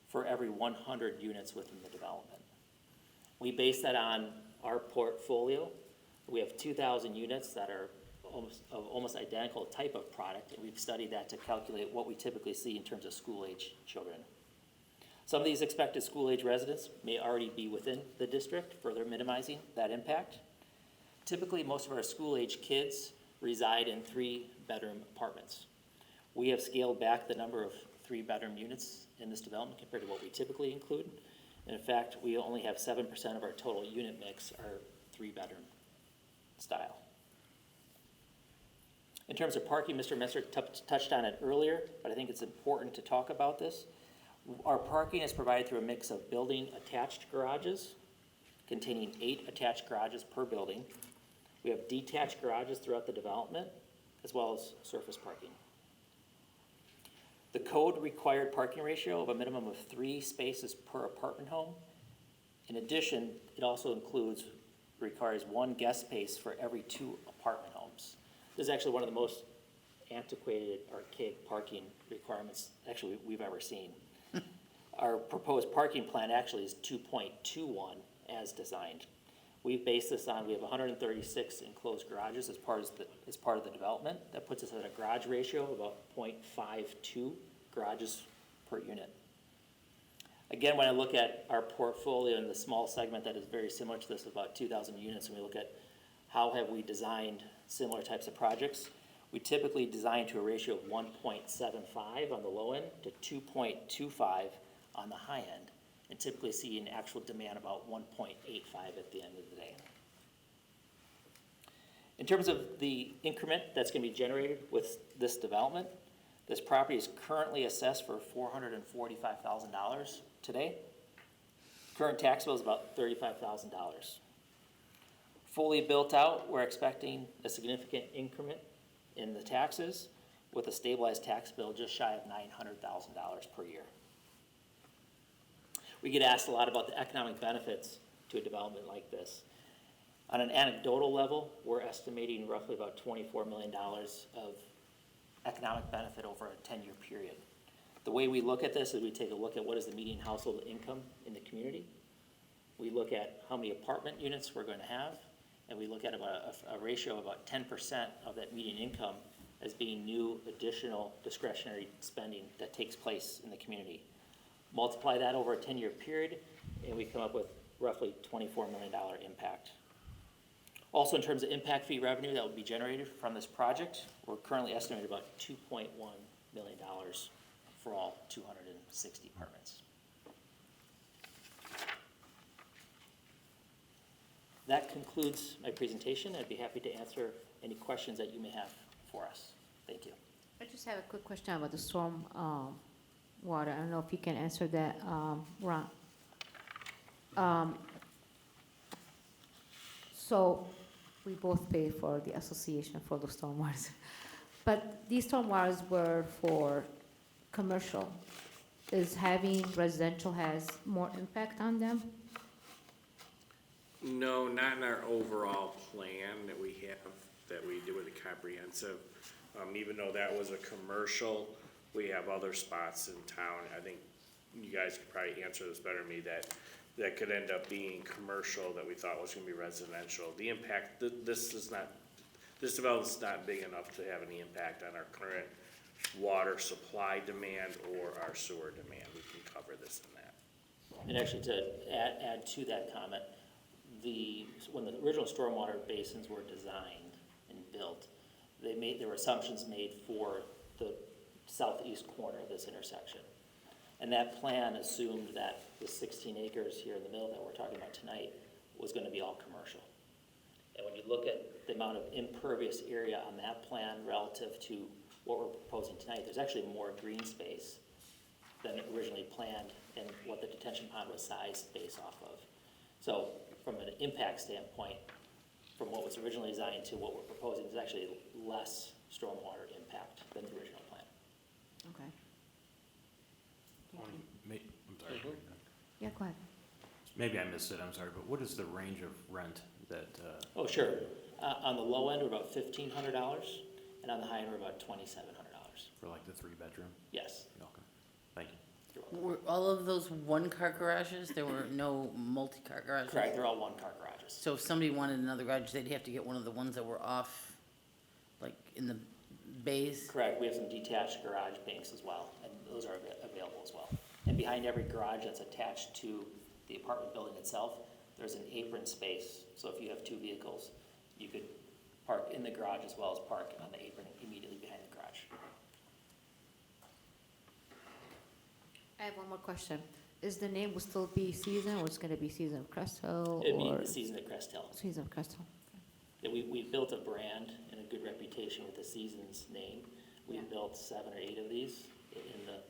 for every 100 units within the development. We base that on our portfolio. We have 2,000 units that are almost identical type of product, and we've studied that to calculate what we typically see in terms of school-age children. Some of these expected school-age residents may already be within the district, further minimizing that impact. Typically, most of our school-age kids reside in 3-bedroom apartments. We have scaled back the number of 3-bedroom units in this development compared to what we typically include. And in fact, we only have 7% of our total unit mix are 3-bedroom style. In terms of parking, Mr. Messer touched on it earlier, but I think it's important to talk about this. Our parking is provided through a mix of building attached garages, containing 8 attached garages per building. We have detached garages throughout the development, as well as surface parking. The code required parking ratio of a minimum of 3 spaces per apartment home. In addition, it also requires 1 guest space for every 2 apartment homes. This is actually one of the most antiquated, archaic parking requirements actually we've ever seen. Our proposed parking plan actually is 2.21 as designed. We've based this on, we have 136 enclosed garages as part of the development. That puts us at a garage ratio of about 0.52 garages per unit. Again, when I look at our portfolio in the small segment that is very similar to this, about 2,000 units, and we look at how have we designed similar types of projects, we typically design to a ratio of 1.75 on the low end to 2.25 on the high end, and typically see an actual demand about 1.85 at the end of the day. In terms of the increment that's going to be generated with this development, this property is currently assessed for $445,000 today. Current tax bill is about $35,000. Fully built out, we're expecting a significant increment in the taxes with a stabilized tax bill just shy of $900,000 per year. We get asked a lot about the economic benefits to a development like this. On an anecdotal level, we're estimating roughly about $24 million of economic benefit over a 10-year period. The way we look at this is we take a look at what is the median household income in the community. We look at how many apartment units we're going to have, and we look at about a ratio of about 10% of that median income as being new additional discretionary spending that takes place in the community. Multiply that over a 10-year period, and we come up with roughly $24 million impact. Also, in terms of impact fee revenue that would be generated from this project, we're currently estimating about $2.1 million for all 260 apartments. That concludes my presentation. I'd be happy to answer any questions that you may have for us. Thank you. I just have a quick question about the storm water. I don't know if you can answer that, Ron. So we both pay for the association for the storm waters. But these storm waters were for commercial. Is having residential has more impact on them? No, not in our overall plan that we have, that we do with the comprehensive. Even though that was a commercial, we have other spots in town. I think you guys could probably answer this better than me, that could end up being commercial that we thought was gonna be residential. The impact, this development's not big enough to have any impact on our current water supply demand or our sewer demand. We can cover this in that. And actually, to add to that comment, when the original stormwater basins were designed and built, there were assumptions made for the southeast corner of this intersection. And that plan assumed that the 16 acres here in the middle that we're talking about tonight was going to be all commercial. And when you look at the amount of impervious area on that plan relative to what we're proposing tonight, there's actually more green space than originally planned and what the detention pond was sized based off of. So from an impact standpoint, from what was originally designed to what we're proposing, is actually less stormwater impact than the original plan. Okay. I'm sorry. Yeah, go ahead. Maybe I missed it, I'm sorry, but what is the range of rent that, Oh, sure. On the low end, we're about $1,500, and on the high end, we're about $2,700. for like the 3-bedroom? Yes. Okay, thank you. You're welcome. Were all of those one-car garages? There were no multi-car garages? Correct, they're all one-car garages. So if somebody wanted another garage, they'd have to get one of the ones that were off, like in the bays? Correct, we have some detached garage banks as well, and those are available as well. And behind every garage that's attached to the apartment building itself, there's an apron space. So if you have 2 vehicles, You could park in the garage as well as park on the apron immediately behind the garage. I have one more question. Is the name will still be Season, or it's gonna be Season of Crest Hill, It'd be or the season at Crest Hill. Season of Crest Hill? Yeah, we built a brand and a good reputation with the Seasons name. We've Yeah. built 7 or 8 of these in the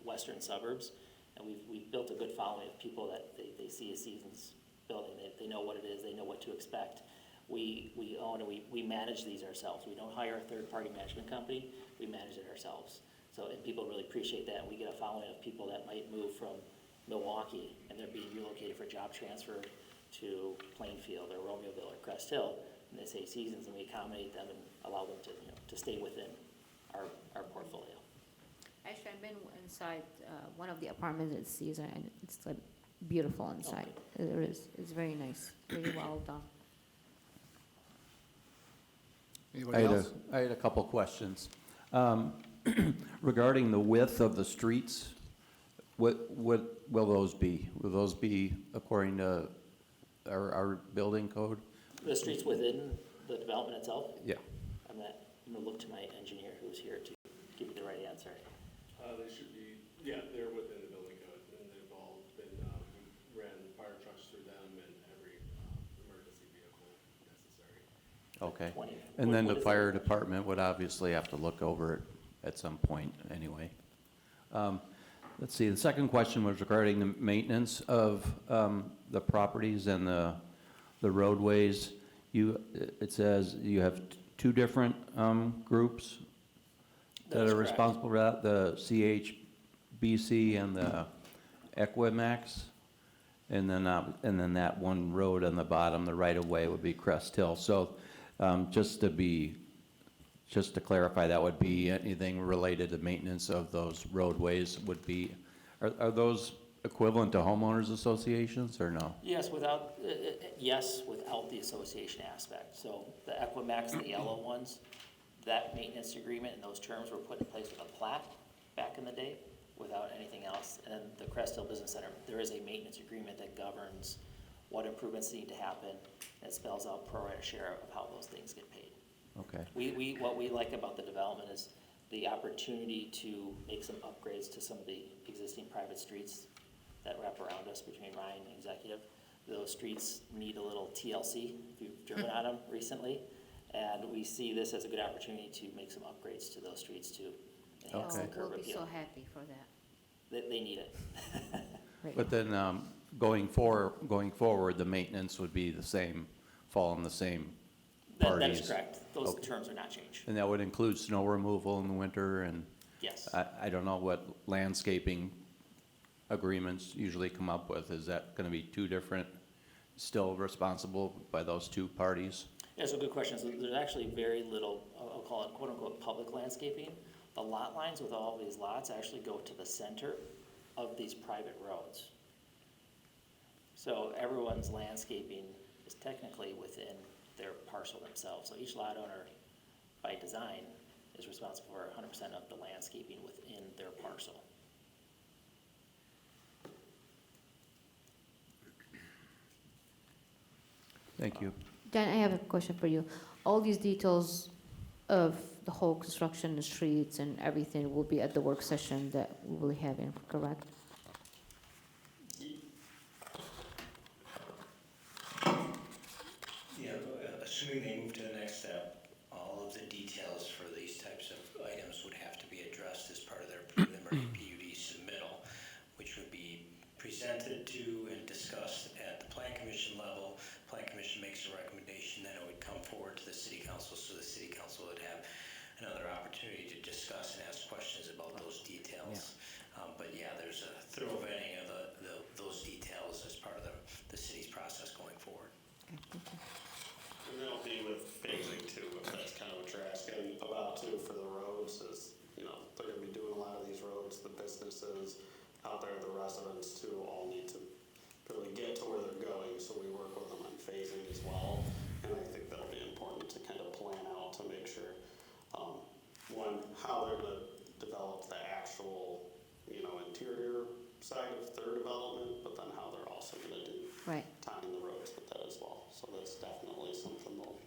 western suburbs. And we've built a good following of people that they see a Seasons building, they know what it is, they know what to expect. We own and we manage these ourselves. We don't hire a third-party management company, we manage it ourselves. So, and people really appreciate that, and we get a following of people that might move from Milwaukee, and they're being relocated for job transfer to Plainfield or Romeoville or Crest Hill, and they say Seasons, and we accommodate them and allow them to, to stay within our portfolio. Actually, I've been inside one of the apartments at Season, and it's like beautiful inside. It is. It's very nice, very well done. Anybody else? I had a couple questions. Regarding the width of the streets, what will those be? Will those be according to our building code? The streets within the development itself, Yeah. I'm gonna look to my engineer who's here to give you the right answer. They should be, yeah, they're within the building code, and they've all been, we ran fire trucks through them and every emergency vehicle necessary. Okay. 20. And then What the is fire that? department would obviously have to look over it at some point anyway. Let's see, the second question was regarding the maintenance of the properties and the roadways. It says you have 2 different groups That that is are correct. responsible for that, the CHBC and the Equimax. And then that one road on the bottom, the right-of-way, would be Crest Hill. So just to clarify, that would be anything related to maintenance of those roadways would be, are those equivalent to homeowners associations or no? Yes, without the association aspect. So the Equimax, the yellow ones, that maintenance agreement and those terms were put in place with a plat back in the day without anything else. And then the Crest Hill Business Center, there is a maintenance agreement that governs what improvements need to happen. It spells out pro rata share of how those things get paid. Okay. What we like about the development is the opportunity to make some upgrades to some of the existing private streets that wrap around us between Ryan and Executive. Those streets need a little TLC, if you've driven on them recently. And we see this as a good opportunity to make some upgrades to those streets to enhance the Okay. curb We'll be so appeal. happy for that. They need it. Great. But then going forward, the maintenance would be the same, fall in the same That parties? is correct. Those Okay. terms are not changed. And that would include snow removal in the winter, and Yes. I don't know what landscaping agreements usually come up with. Is that gonna be 2 different, still responsible by those 2 parties? Yeah, so good question. So there's actually very little, I'll call it quote-unquote public landscaping. The lot lines with all these lots actually go to the center of these private roads. So everyone's landscaping is technically within their parcel themselves. So each lot owner, by design, is responsible for 100% of the landscaping within their parcel. Thank you. Dan, I have a question for you. All these details of the whole construction, the streets and everything will be at the work session that we will have in, correct? Yeah, assuming they move to the next step, all of the details for these types of items would have to be addressed as part of their preliminary PUD submittal, which would be presented to and discussed at the Plan Commission level. Plan Commission makes a recommendation, then it would come forward to the City Council, so the City Council would have another opportunity to discuss and ask questions about those details. But yeah, there's a thorough vetting of those details as part of the city's process going forward. And that'll be with phasing too, if that's kind of what you're asking about too for the roads is, they're gonna be doing a lot of these roads, the businesses out there, the residents too, all need to really get to where they're going, so we work with them on phasing as well. And I think that'll be important to kind of plan out to make sure, one, how they're gonna develop the actual, interior side of their development, but then how they're also gonna do Right. tying the roads with that as well. So that's definitely something they'll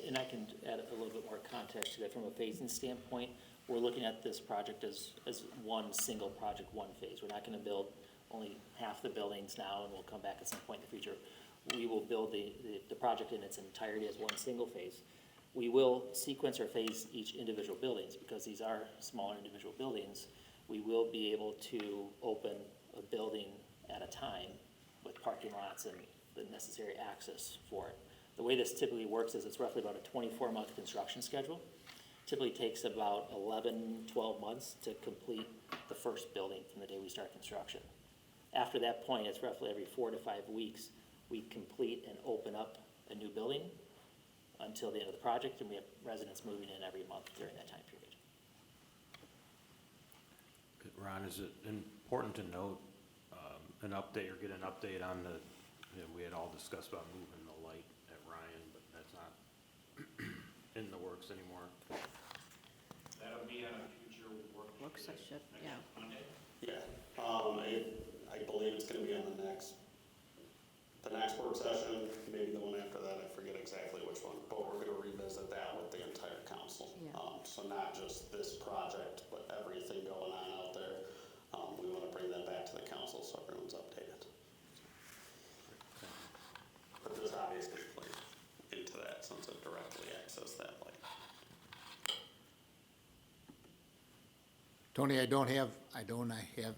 And I can add a little bit more context to that. From a phasing standpoint, we're looking at this project as one single project, one phase. We're not gonna build only half the buildings now, and we'll come back at some point in the future. We will build the project in its entirety as one single phase. We will sequence or phase each individual buildings, because these are smaller individual buildings. We will be able to open a building at a time with parking lots and the necessary access for it. The way this typically works is it's roughly about a 24-month construction schedule. Typically takes about 11, 12 months to complete the first building from the day we start construction. After that point, it's roughly every 4 to 5 weeks, we complete and open up a new building until the end of the project, and we have residents moving in every month during that time period. Ron, is it important to note an update or get an update on the, we had all discussed about moving the light at Ryan, but that's not in the works anymore. That'll be on a future Work session, yeah. Monday. Yeah, I believe it's gonna be on the next work session, maybe the one after that, I forget exactly which one, but we're gonna revisit that with the entire council. Yeah. So not just this project, but everything going on out there. We wanna bring that back to the council so everyone's updated. But this obviously plays into that since it directly accessed that light. Tony, I don't have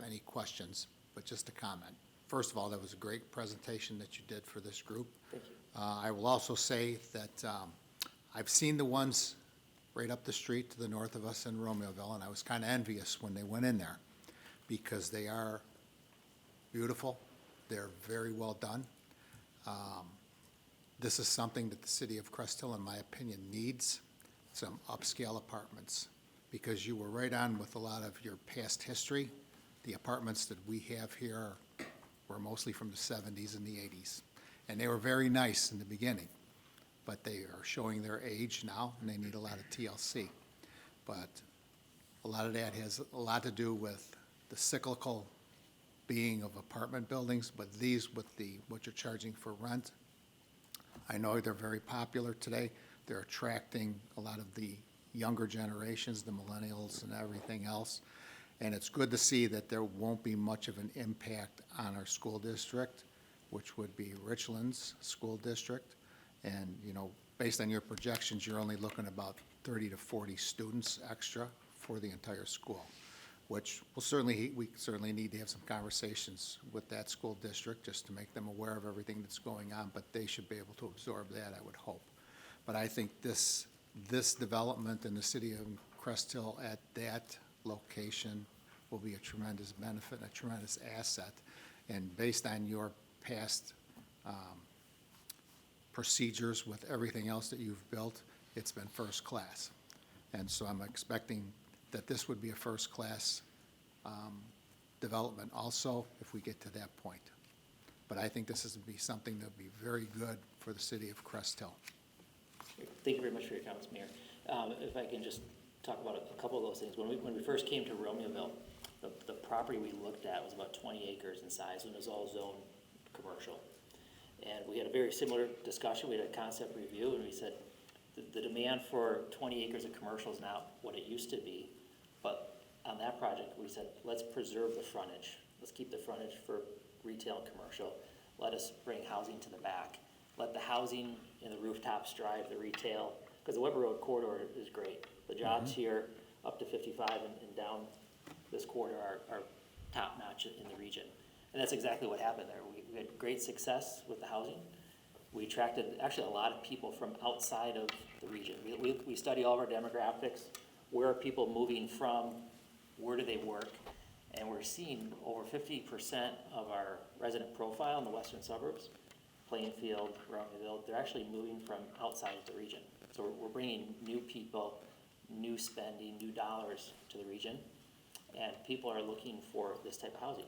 any questions, but just a comment. First of all, that was a great presentation that you did for this group. Thank you. I will also say that I've seen the ones right up the street to the north of us in Romeoville, and I was kind of envious when they went in there because they are beautiful. They're very well done. This is something that the city of Crest Hill, in my opinion, needs, some upscale apartments, because you were right on with a lot of your past history. The apartments that we have here were mostly from the 70s and the 80s. And they were very nice in the beginning, but they are showing their age now, and they need a lot of TLC. But a lot of that has a lot to do with the cyclical being of apartment buildings, but these with what you're charging for rent, I know they're very popular today. They're attracting a lot of the younger generations, the millennials and everything else. And it's good to see that there won't be much of an impact on our school district, which would be Richland's school district. And, based on your projections, you're only looking about 30 to 40 students extra for the entire school, which we certainly need to have some conversations with that school district just to make them aware of everything that's going on, but they should be able to absorb that, I would hope. But I think this development in the city of Crest Hill at that location will be a tremendous benefit and a tremendous asset. And based on your past procedures with everything else that you've built, it's been first class. And so I'm expecting that this would be a first class development also if we get to that point. But I think this is to be something that would be very good for the city of Crest Hill. Thank you very much for your comments, Mayor. If I can just talk about a couple of those things. When we first came to Romeoville, the property we looked at was about 20 acres in size, and it was all zoned commercial. And we had a very similar discussion. We had a concept review, and we said the demand for 20 acres of commercial is not what it used to be. But on that project, we said, let's preserve the frontage. Let's keep the frontage for retail and commercial. Let us bring housing to the back. Let the housing and the rooftops drive the retail, because the Weber Road corridor is great. The jobs here up to 55 and down this corridor are top-notch in the region. And that's exactly what happened there. We had great success with the housing. We attracted actually a lot of people from outside of the region. We study all of our demographics. Where are people moving from? Where do they work? And we're seeing over 50% of our resident profile in the western suburbs, Plainfield, Romeoville, they're actually moving from outside of the region. So we're bringing new people, new spending, new dollars to the region, and people are looking for this type of housing.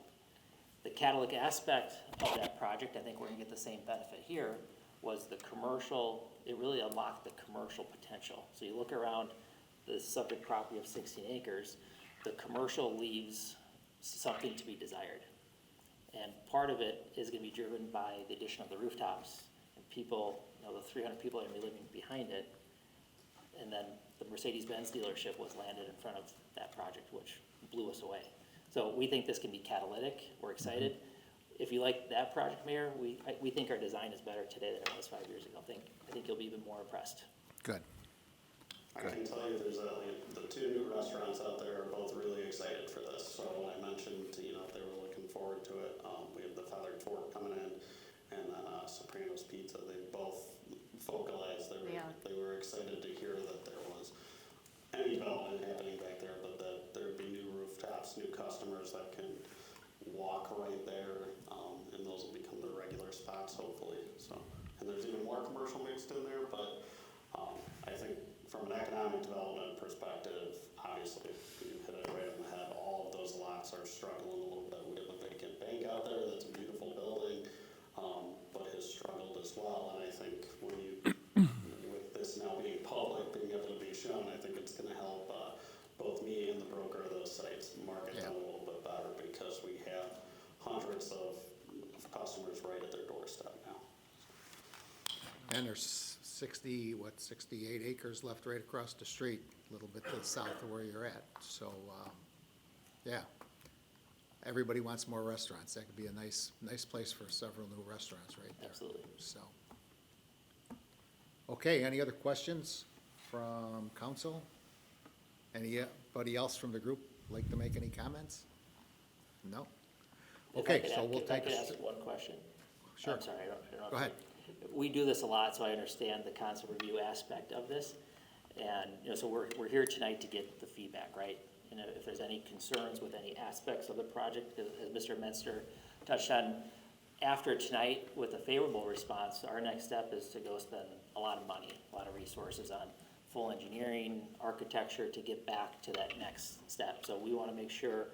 The catalytic aspect of that project, I think we're gonna get the same benefit here, was the commercial. It really unlocked the commercial potential. So you look around the subject property of 16 acres, the commercial leaves something to be desired. And part of it is gonna be driven by the addition of the rooftops. And people, the 300 people that are gonna be living behind it, And then the Mercedes-Benz dealership was landed in front of that project, which blew us away. So we think this can be catalytic. We're excited. If you like that project, Mayor, we think our design is better today than it was 5 years ago. I think you'll be even more impressed. Good. I can tell you there's the two new restaurants out there are both really excited for this. So when I mentioned, they were looking forward to it, we have the Feathered Fork coming in and then Soprano's Pizza. They both vocalized they were excited to hear that there was any development happening back there, but that there would be new rooftops, new customers that can walk right there, and those will become the regular spots hopefully. So, and there's even more commercial mixed in there, but I think from an economic development perspective, obviously you hit it right on the head. All of those lots are struggling a little bit. We have a vacant bank out there that's a beautiful building, but has struggled as well. And I think when you, with this now being public, being able to be shown, I think it's going to help both me and the broker of those sites market them a little bit better, because we have hundreds of customers right at their doorstep now. And there's 68 acres left right across the street, a little bit to the south of where you're at. So, yeah, everybody wants more restaurants. That could be a nice place for several new restaurants right there. Absolutely. So, okay, any other questions from council? Anybody else from the group like to make any comments? No? Okay, so we'll take. If I could ask one question. Sure. I'm sorry, I don't know. Go ahead. We do this a lot, so I understand the concept review aspect of this. And, so we're here tonight to get the feedback, right? And if there's any concerns with any aspects of the project, as Mr. Menster touched on, after tonight with a favorable response, our next step is to go spend a lot of money, a lot of resources on full engineering, architecture to get back to that next step. So we want to make sure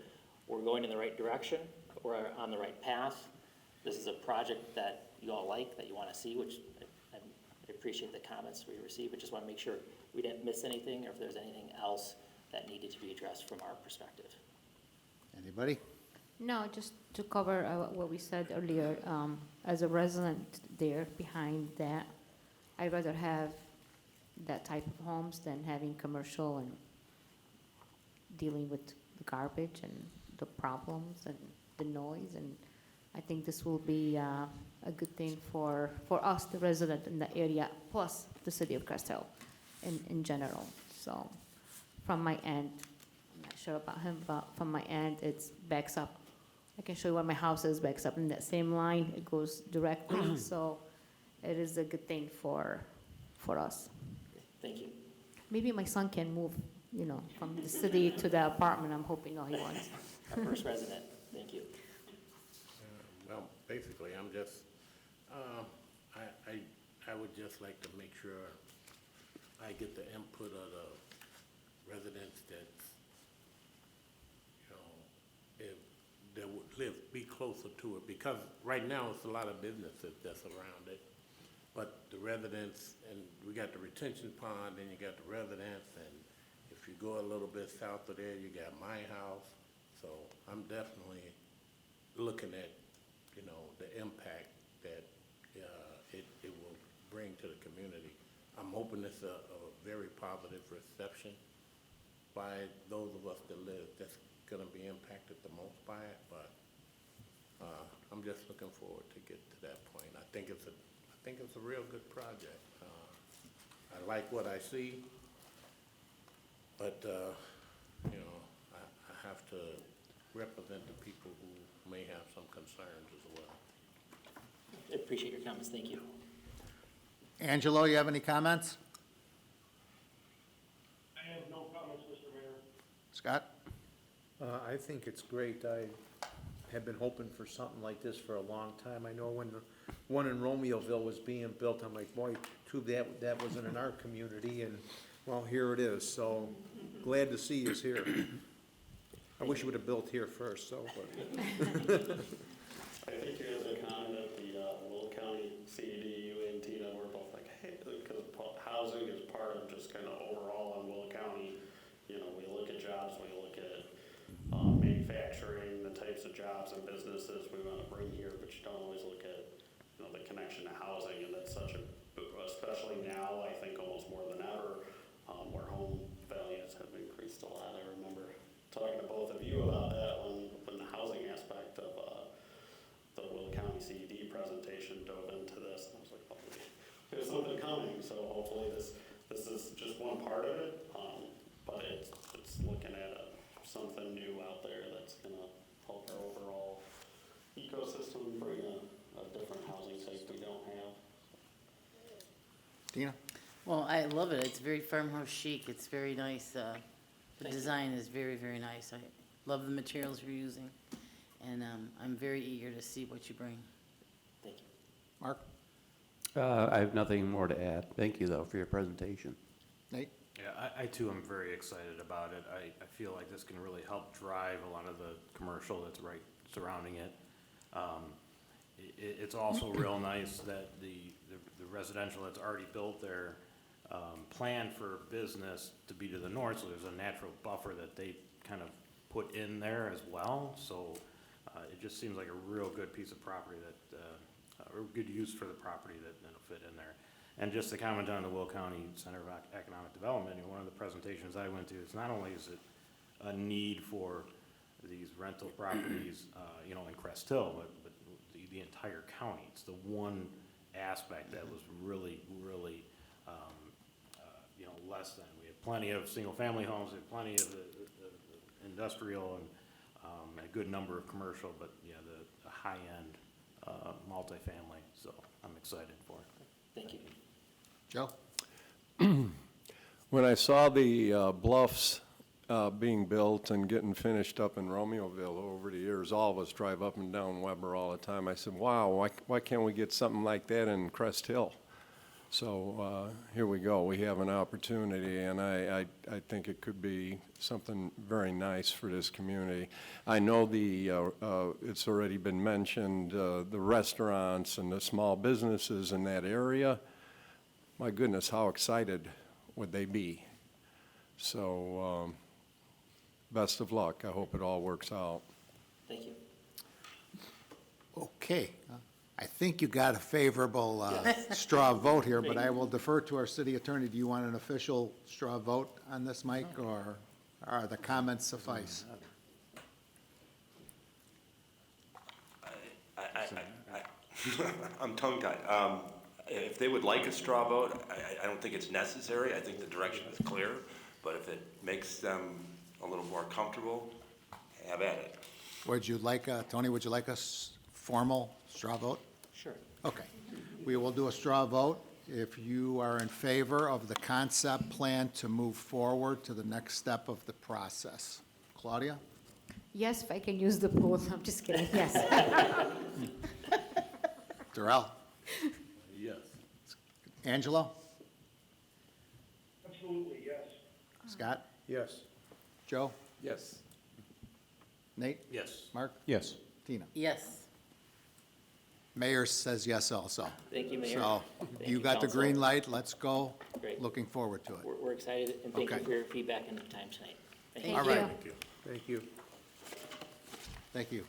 we're going in the right direction, we're on the right path. This is a project that you all like, that you want to see, which I appreciate the comments we received, but just want to make sure we didn't miss anything, or if there's anything else that needed to be addressed from our perspective. Anybody? No, just to cover what we said earlier, as a resident there behind that, I'd rather have that type of homes than having commercial and dealing with the garbage and the problems and the noise. And I think this will be a good thing for us, the resident in the area, plus the city of Crest Hill in general. So from my end, I'm not sure about him, but from my end, it's backs up. I can show you where my house is, backs up in that same line. It goes directly, so it is a good thing for us. Thank you. Maybe my son can move, from the city to the apartment. I'm hoping he wants. Our first resident, thank you. Well, basically, I'm just, I would just like to make sure I get the input of the residents that, if they would be closer to it, because right now it's a lot of businesses that's around it. But the residents, and we got the retention pond, and you got the residents, and if you go a little bit south of there, you got my house. So I'm definitely looking at, the impact that it will bring to the community. I'm hoping it's a very positive reception by those of us that live, that's gonna be impacted the most by it, but I'm just looking forward to get to that point. I think it's a real good project. I like what I see, but, I have to represent the people who may have some concerns as well. I appreciate your comments, thank you. Angelo, you have any comments? I have no comments, Mr. Mayor. Scott? I think it's great. I have been hoping for something like this for a long time. I know when the one in Romeoville was being built, I'm like, boy, too bad that wasn't in our community, and, well, here it is. So glad to see you here. I wish you would have built here first, so, but. I think you guys are comment at the Will County CED, you and Tina were both like, hey, because housing is part of just kind of overall in Will County. We look at jobs, we look at manufacturing, the types of jobs and businesses we want to bring here, but you don't always look at, the connection to housing, and that's such a, especially now, I think almost more than ever, where home values have increased a lot. I remember talking to both of you about that when the housing aspect of the Will County CED presentation dove into this. I was like, oh, there's something coming, so hopefully this is just one part of it, but it's looking at something new out there that's gonna help our overall ecosystem and bring a different housing type we don't have. Tina? Well, I love it. It's very farmhouse chic. It's very nice. The design is very, very nice. I love the materials you're using, and I'm very eager to see what you bring. Thank you. Mark? I have nothing more to add. Thank you, though, for your presentation. Nate? Yeah, I too am very excited about it. I feel like this can really help drive a lot of the commercial that's right surrounding it. It's also real nice that the residential that's already built there, planned for business to be to the north, so there's a natural buffer that they kind of put in there as well. So it just seems like a real good piece of property that, or good use for the property that'll fit in there. And just to comment on the Will County Center of Economic Development, you know, one of the presentations I went to, it's not only is it a need for these rental properties, you know, in Crest Hill, but the entire county. It's the one aspect that was really, really, you know, less than. We have plenty of single-family homes, we have plenty of the industrial and a good number of commercial, but yeah, the high-end multifamily. So I'm excited for it. Thank you. Joe? When I saw the bluffs being built and getting finished up in Romeoville over the years, all of us drive up and down Weber all the time. I said, wow, why can't we get something like that in Crest Hill? So here we go. We have an opportunity, and I think it could be something very nice for this community. I know it's already been mentioned, the restaurants and the small businesses in that area. My goodness, how excited would they be? So best of luck. I hope it all works out. Thank you. Okay. I think you got a favorable straw vote here, but I will defer to our city attorney. Do you want an official straw vote on this, Mike, or are the comments suffice? I'm tongue-tied. If they would like a straw vote, I don't think it's necessary. I think the direction is clear, but if it makes them a little more comfortable, have at it. Would you like, Tony, would you like a formal straw vote? Sure. Okay. We will do a straw vote if you are in favor of the concept plan to move forward to the next step of the process. Claudia? Yes, if I can use the pool. I'm just kidding. Yes. Darrell? Yes. Angelo? Absolutely, yes. Scott? Yes. Joe? Yes. Nate? Yes. Mark? Yes. Tina? Yes. Mayor says yes also. Thank you, Mayor. So Thank you got the Council. green light. Let's go. Great. Looking forward to it. We're excited, and thank you Okay. for your feedback and your time tonight. Thank All you. right. Thank you. Thank you.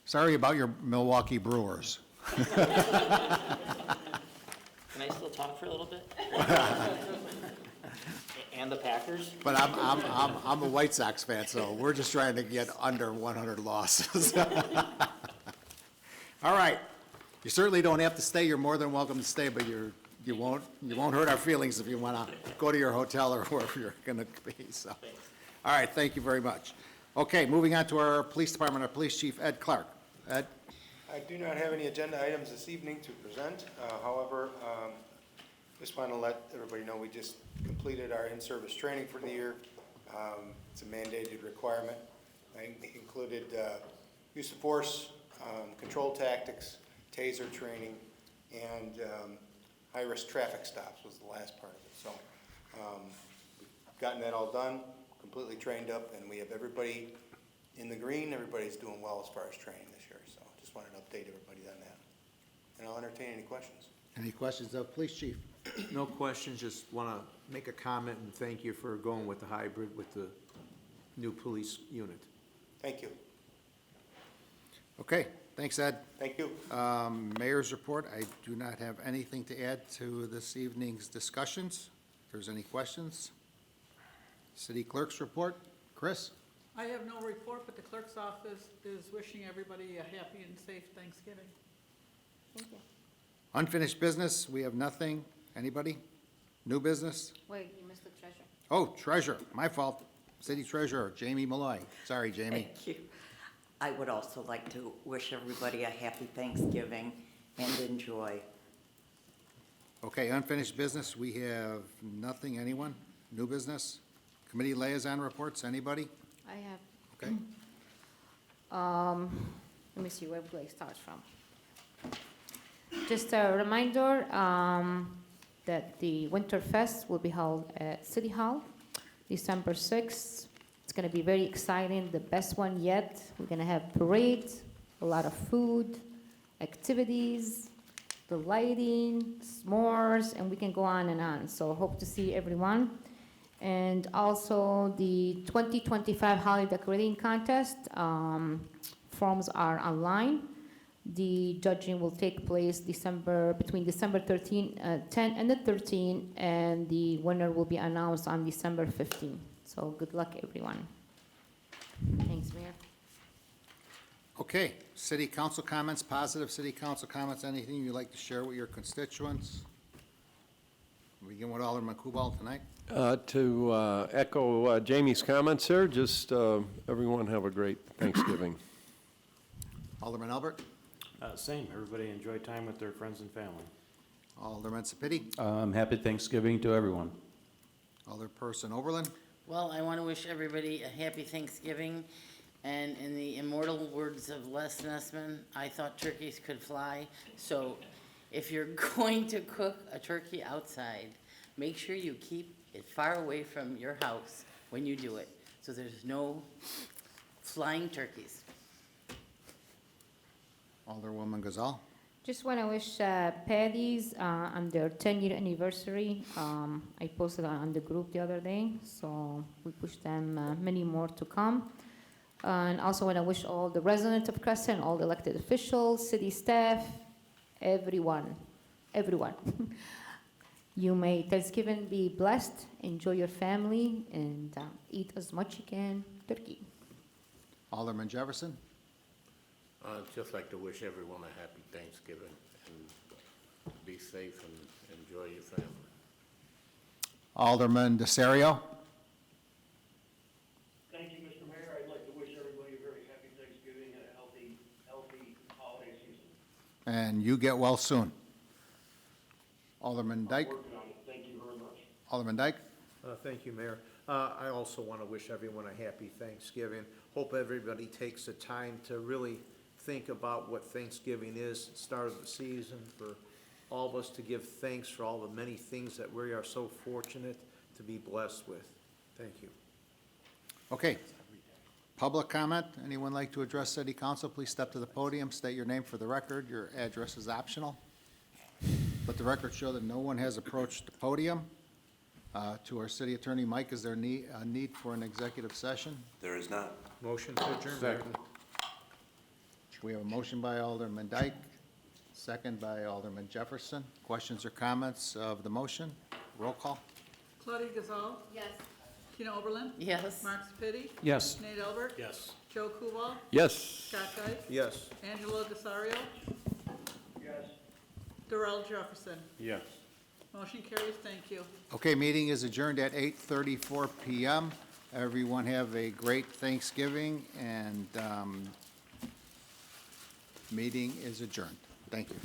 Sorry about your Milwaukee Brewers. Can I still talk for a little bit? And the Packers? But I'm a White Sox fan, so we're just trying to get under 100 losses. All right. You certainly don't have to stay. You're more than welcome to stay, but you won't hurt our feelings if you want to go to your hotel or wherever you're going to be. So, all right. Thank you very much. Okay, moving on to our police department, our police chief, Ed Clark. Ed? I do not have any agenda items this evening to present. However, just want to let everybody know we just completed our in-service training for the year. It's a mandated requirement. I included use of force, control tactics, taser training, and high-risk traffic stops was the last part of it. So we've gotten that all done, completely trained up, and we have everybody in the green. Everybody's doing well as far as training this year. So just wanted to update everybody on that. And I'll entertain any questions. Any questions of police chief? No questions, just want to make a comment and thank you for going with the hybrid with the new police unit. Thank you. Okay, thanks, Ed. Thank you. Mayor's report, I do not have anything to add to this evening's discussions. If there's any questions? City Clerk's report. Chris? I have no report, but the clerk's office is wishing everybody a happy and safe Thanksgiving. Thank you. Unfinished business, we have nothing. Anybody? New business? Wait, you missed the treasure. Oh, treasurer, my fault. City treasurer, Jamie Malloy. Sorry, Jamie. Thank you. I would also like to wish everybody a happy Thanksgiving and enjoy. Okay, unfinished business, we have nothing. Anyone? New business? Committee liaison reports, anybody? I have, Okay. let me see, where do I start from? Just a reminder that the Winter Fest will be held at City Hall, December 6th. It's going to be very exciting, the best one yet. We're going to have parades, a lot of food, activities, the lighting, s'mores, and we can go on and on. So hope to see everyone. And also the 2025 Holiday Decorating Contest, forms are online. The judging will take place between December 10 and the 13, and the winner will be announced on December 15. So good luck, everyone. Thanks, Mayor. Okay, city council comments, positive city council comments, anything you'd like to share with your constituents? We begin with Alderman Kubal tonight. To echo Jamie's comments here, just everyone have a great Thanksgiving. Alderman Albert. Same, everybody enjoy time with their friends and family. Alderman Sapiti. Happy Thanksgiving to everyone. Alderperson Oberlin. Well, I want to wish everybody a happy Thanksgiving, and in the immortal words of Les Nessman, I thought turkeys could fly. So if you're going to cook a turkey outside, make sure you keep it far away from your house when you do it, so there's no flying turkeys. Alderwoman Gazal. Just want to wish Patty's on their 10-year anniversary. I posted on the group the other day, so we wish them many more to come. And also want to wish all the residents of Crest, all the elected officials, city staff, everyone. You may Thanksgiving be blessed, enjoy your family, and eat as much you can turkey. Alderman Jefferson. I'd just like to wish everyone a happy Thanksgiving and be safe and enjoy your family. Alderman Desario. Thank you, Mr. Mayor. I'd like to wish everybody a very happy Thanksgiving and a healthy holiday season. And you get well soon. Alderman Dyke. Working on it. Thank you very much. Alderman Dyke. Thank you, Mayor. I also want to wish everyone a happy Thanksgiving. Hope everybody takes the time to really think about what Thanksgiving is, start of the season, for all of us to give thanks for all the many things that we are so fortunate to be blessed with. Thank you. Okay. Public comment. Anyone like to address city council, please step to the podium, state your name for the record. Your address is optional. Let the record show that no one has approached the podium. To our city attorney, Mike, is there a need for an executive session? There is not. Motion to adjourn. Second. We have a motion by Alderman Dyke, second by Alderman Jefferson. Questions or comments of the motion? Roll call. Claudia Gazal. Yes. Tina Oberlin. Yes. Mark Sepiti. Yes. Nate Albert. Yes. Joe Kubal. Yes. Scott Dyke. Yes. Angelo Desario. Yes. Darrell Jefferson. Yes. Motion carries. Thank you. Okay, meeting is adjourned at 8:34 PM. Everyone have a great Thanksgiving, and meeting is adjourned. Thank you.